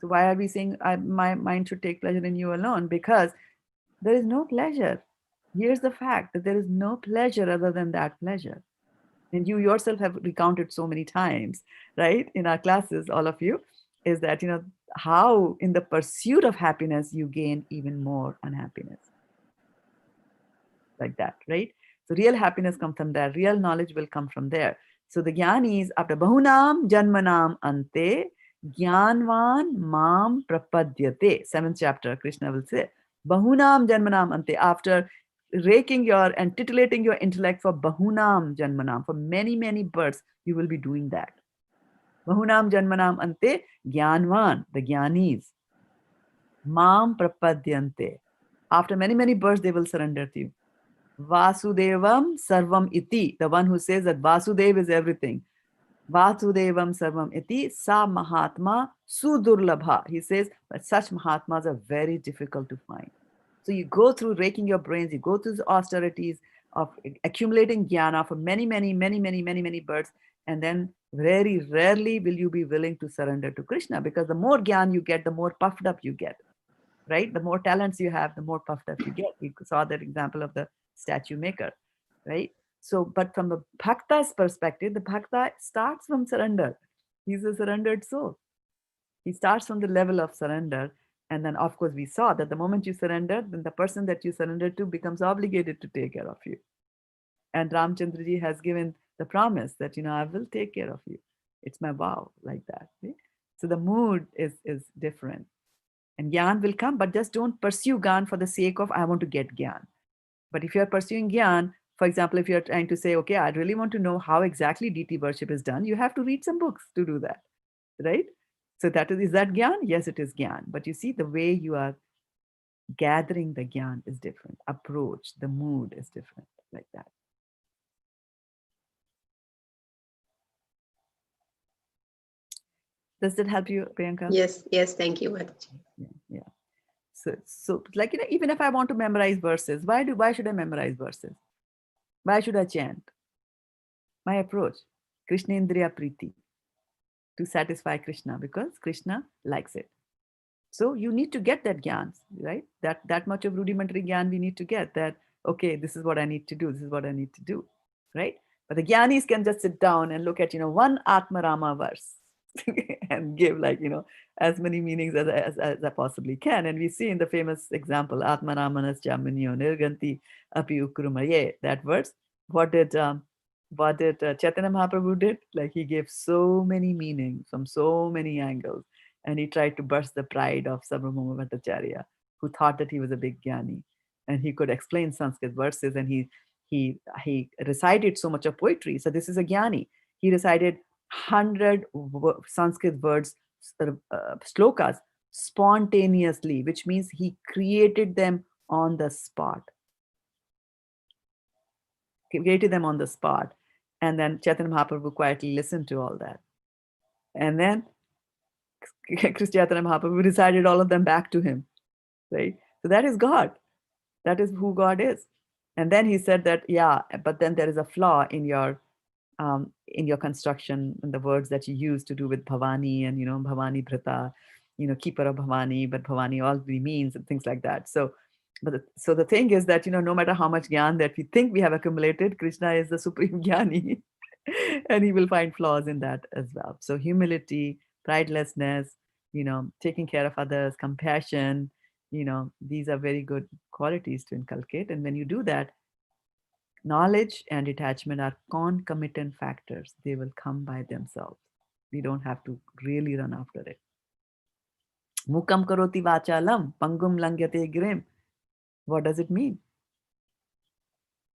So why are we saying my mind should take pleasure in you alone? Because there is no pleasure. Here's the fact that there is no pleasure other than that pleasure. And you yourself have recounted so many times, right? In our classes, all of you, is that, how in the pursuit of happiness, you gain even more unhappiness. Like that, right? So real happiness comes from there. Real knowledge will come from there. So the jnanis, after bahunam janmanam ante, jnanvan mam prapadyate. 7th chapter, Krishna will say, bahunam janmanam ante. After raking your and titillating your intellect for bahunam janmanam, for many, many births, you will be doing that. Bahunam janmanam ante, jnanvan, the jnanis, mam prapadyante. After many, many births, they will surrender to you. Vasudevam Sarvam Iti, the one who says that Vasudev is everything. Vasudevam Sarvam Iti, Sa Mahatma Sudurlabha. He says, but such Mahatmas are very difficult to find. So you go through raking your brains, you go through the austerities of accumulating jnana for many, many, many, many, many, many births, and then very rarely will you be willing to surrender to Krishna, because the more jnana you get, the more puffed up you get. Right? The more talents you have, the more puffed up you get. We saw that example of the statue maker, right? So, but from the bhakta's perspective, the bhakta starts from surrender. He's a surrendered soul. He starts from the level of surrender. And then, of course, we saw that the moment you surrender, then the person that you surrender to becomes obligated to take care of you. And Ramchandraji has given the promise that, I will take care of you. It's my vow, like that. Right? So the mood is different. And Gyan will come, but just don't pursue Gyan for the sake of, I want to get Gyan. But if you're pursuing Gyan, for example, if you're trying to say, okay, I really want to know how exactly deity worship is done, you have to read some books to do that, right? So is that Gyan? Yes, it is Gyan. But you see, the way you are gathering the Gyan is different. Approach, the mood is different, like that. Does that help you, Priyanka? Yes, thank you, Mataji. Yeah. So like, even if I want to memorize verses, why should I memorize verses? Why should I chant? My approach, Krishna Indriya Priti, to satisfy Krishna, because Krishna likes it. So you need to get that gyan, right? That much of rudimentary gyan we need to get, that, okay, this is what I need to do. This is what I need to do, right? But the Gyanis can just sit down and look at, one Atma Rama verse and give as many meanings as I possibly can. And we see in the famous example, Atma Ramanas Chamanyo Nirganti Api Ukrumaye, that verse. What did Chaitanya Mahaprabhu did? Like, he gave so many meanings from so many angles. And he tried to burst the pride of Sarvabhauma Bhattacharya, who thought that he was a big Jnani. And he could explain Sanskrit verses, and he recited so much of poetry. So this is a Jnani. He recited 100 Sanskrit words, slokas, spontaneously, which means he created them on the spot. Created them on the spot. And then Chaitanya Mahaprabhu quietly listened to all that. And then Chaitanya Mahaprabhu recited all of them back to him, right? So that is God. That is who God is. And then he said that, yeah, but then there is a flaw in your construction, and the words that you use to do with Bhavani and, Bhavani Bhrita, keeper of Bhavani, but Bhavani already means, and things like that. So the thing is that, no matter how much Gyan that we think we have accumulated, Krishna is the supreme Jnani, and he will find flaws in that as well. So humility, pridelessness, taking care of others, compassion, these are very good qualities to inculcate. And when you do that, knowledge and detachment are concomitant factors. They will come by themselves. We don't have to really run after it. Mukam karoti vachalam, pangum langyate girim. What does it mean?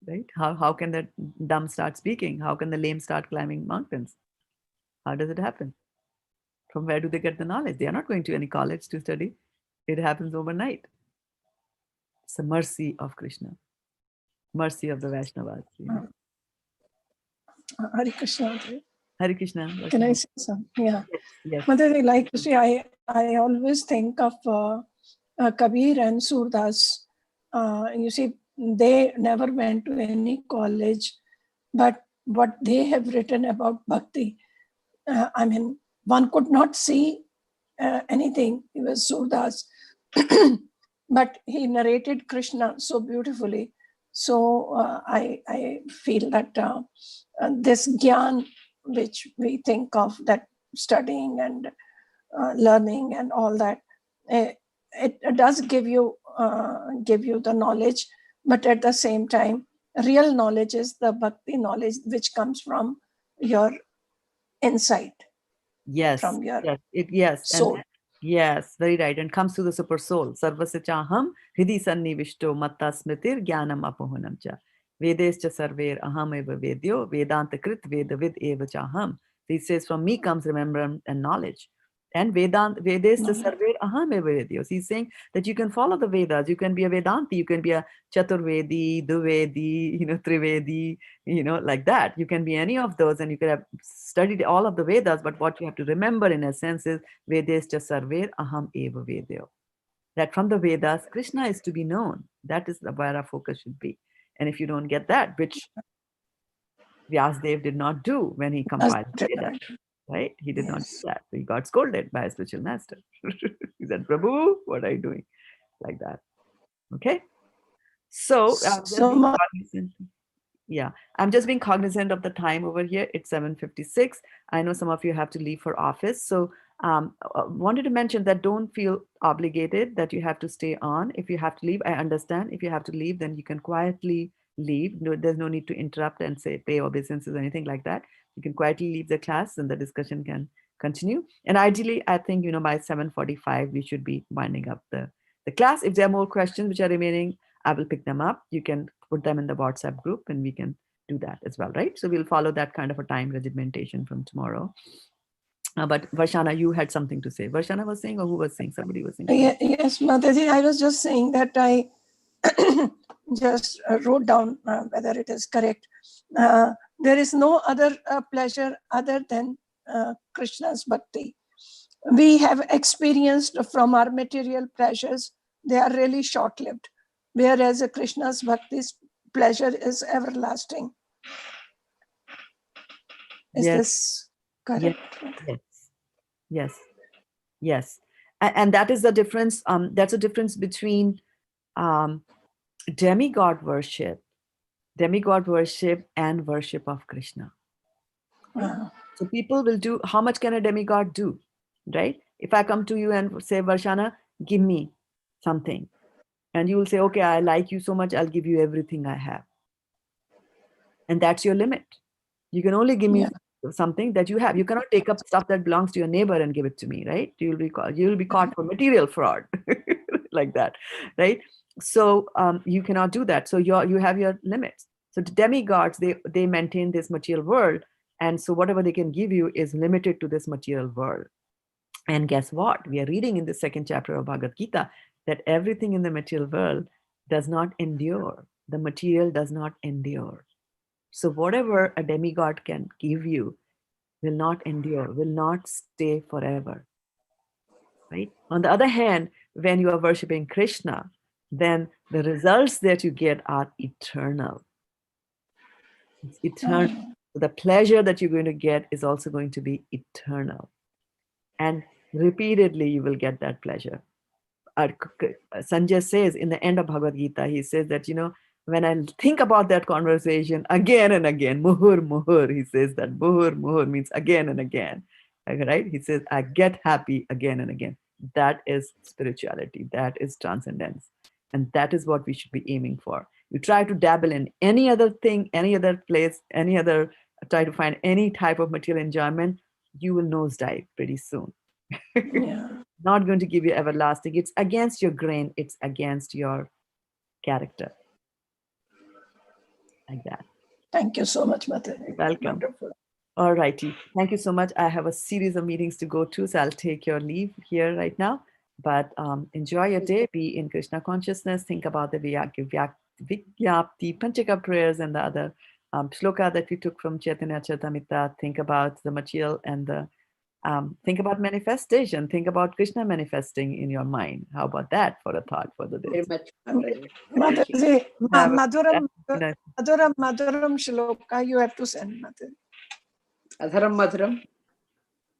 Right? How can the dumb start speaking? How can the lame start climbing mountains? How does it happen? From where do they get the knowledge? They are not going to any college to study. It happens overnight. It's the mercy of Krishna. Mercy of the Vaishnavas. Hare Krishna. Hare Krishna. Can I say something? Yeah. Yes. Mataji, like you see, I always think of Kabir and Surdas. You see, they never went to any college, but what they have written about bhakti. I mean, one could not see anything. He was Surdas, but he narrated Krishna so beautifully. So I feel that this gyan, which we think of, that studying and learning and all that, it does give you the knowledge, but at the same time, real knowledge is the bhakti knowledge, which comes from your insight, Yes, from your yes, soul. Yes, very right. And comes to the super soul. Sarvasya chaham hridi sannivishto matta smritir jnanam apohanam cha. Vedescha sarver aham eva vedyo vedanta krit vedavid eva chaham. He says, from me comes remembrance and knowledge. And Vedescha sarver aham eva vedyo. He's saying that you can follow the Vedas. You can be a Vedanti. You can be a Chaturvedi, Duvedi, Trivedi, like that. You can be any of those, and you could have studied all of the Vedas, but what you have to remember in a sense is Vedescha sarver aham eva vedyo. That from the Vedas, Krishna is to be known. That is where our focus should be. And if you don't get that, which Vyasdev did not do when he compiled the Vedas, right? He did not do that. So he got scolded by his spiritual master. He said, Prabhu, what are you doing? Like that. Okay? So, I'm just being cognizant of the time over here. It's 7:56. I know some of you have to leave for office. So wanted to mention that don't feel obligated that you have to stay on. If you have to leave, I understand. If you have to leave, then you can quietly leave. No, there's no need to interrupt and say pay obeisances or anything like that. You can quietly leave the class and the discussion can continue. And ideally, I think, by 7:45, we should be winding up the class. If there are more questions which are remaining, I will pick them up. You can put them in the WhatsApp group and we can do that as well, right? So we'll follow that kind of a time regimentation from tomorrow. But Varshana, you had something to say. Varshana was saying, or who was saying? Somebody was saying. Yes, Mataji, I was just saying that I just wrote down whether it is correct. There is no other pleasure other than Krishna's bhakti. We have experienced from our material pleasures, they are really short-lived, whereas Krishna's bhakti's pleasure is everlasting. Is this correct? Yes. And that is the difference. That's a difference between demigod worship and worship of Krishna. Wow. So people will do, how much can a demigod do, right? If I come to you and say, Varshana, give me something. And you will say, okay, I like you so much, I'll give you everything I have. And that's your limit. You can only give me something that you have. You cannot take up stuff that belongs to your neighbor and give it to me, right? You will be caught for material fraud, like that, right? So you cannot do that. So you have your limits. So the demigods, they maintain this material world. And so whatever they can give you is limited to this material world. And guess what? We are reading in the second chapter of Bhagavad-gita that everything in the material world does not endure. The material does not endure. So whatever a demigod can give you will not endure, will not stay forever, right? On the other hand, when you are worshiping Krishna, then the results that you get are eternal. It's eternal. So the pleasure that you're going to get is also going to be eternal. And repeatedly, you will get that pleasure. Sanjay says in the end of Bhagavad-gita, he says that, when I think about that conversation again and again, muhur, muhur, he says that muhur, muhur means again and again, right? He says, I get happy again and again. That is spirituality. That is transcendence. And that is what we should be aiming for. You try to dabble in any other thing, any other place, try to find any type of material enjoyment, you will nosedive pretty soon. Not going to give you everlasting. It's against your grain. It's against your character. Like that. Thank you so much, Mata. Welcome. Wonderful. All righty. Thank you so much. I have a series of meetings to go to, so I'll take your leave here right now. But enjoy your day. Be in Krishna consciousness. Think about the Vigyapti, Panchaka prayers, and the other shloka that we took from Chaitanya Charitamrita. Think about the material and the Think about manifestation. Think about Krishna manifesting in your mind. How about that for a thought for the day? Very much. Mataji. Mataji, Have a- Madhuram Shloka, you have to send Mataji. Adharam Madhuram.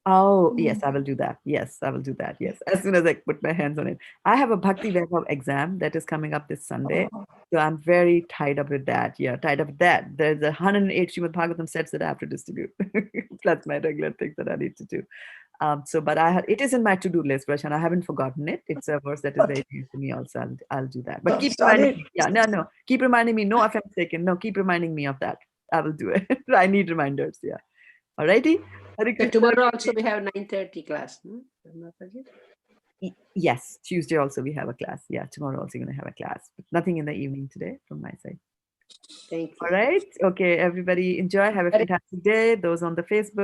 Oh, yes, I will do that. Yes, I will do that. Yes, as soon as I put my hands on it. I have a Bhakti Vaibhav exam that is coming up this Sunday. So I'm very tied up with that. Yeah, tied up with that. There's 108 Srimad Bhagavatam sets that I have to distribute, plus my regular things that I need to do. But it is in my to-do list, Prashant. I haven't forgotten it. It's a verse that is very dear to me also. I'll do that. But keep reminding me. Yeah, no. Keep reminding me. No, if I'm mistaken. No, keep reminding me of that. I will do it. I need reminders. Yeah. Alrighty. So tomorrow also we have 9:30 class. Mataji? Yes, Tuesday also we have a class. Yeah, tomorrow also going to have a class. But nothing in the evening today from my side. Thank you. All right. Okay, everybody enjoy. Have a fantastic day. Those on the Facebook,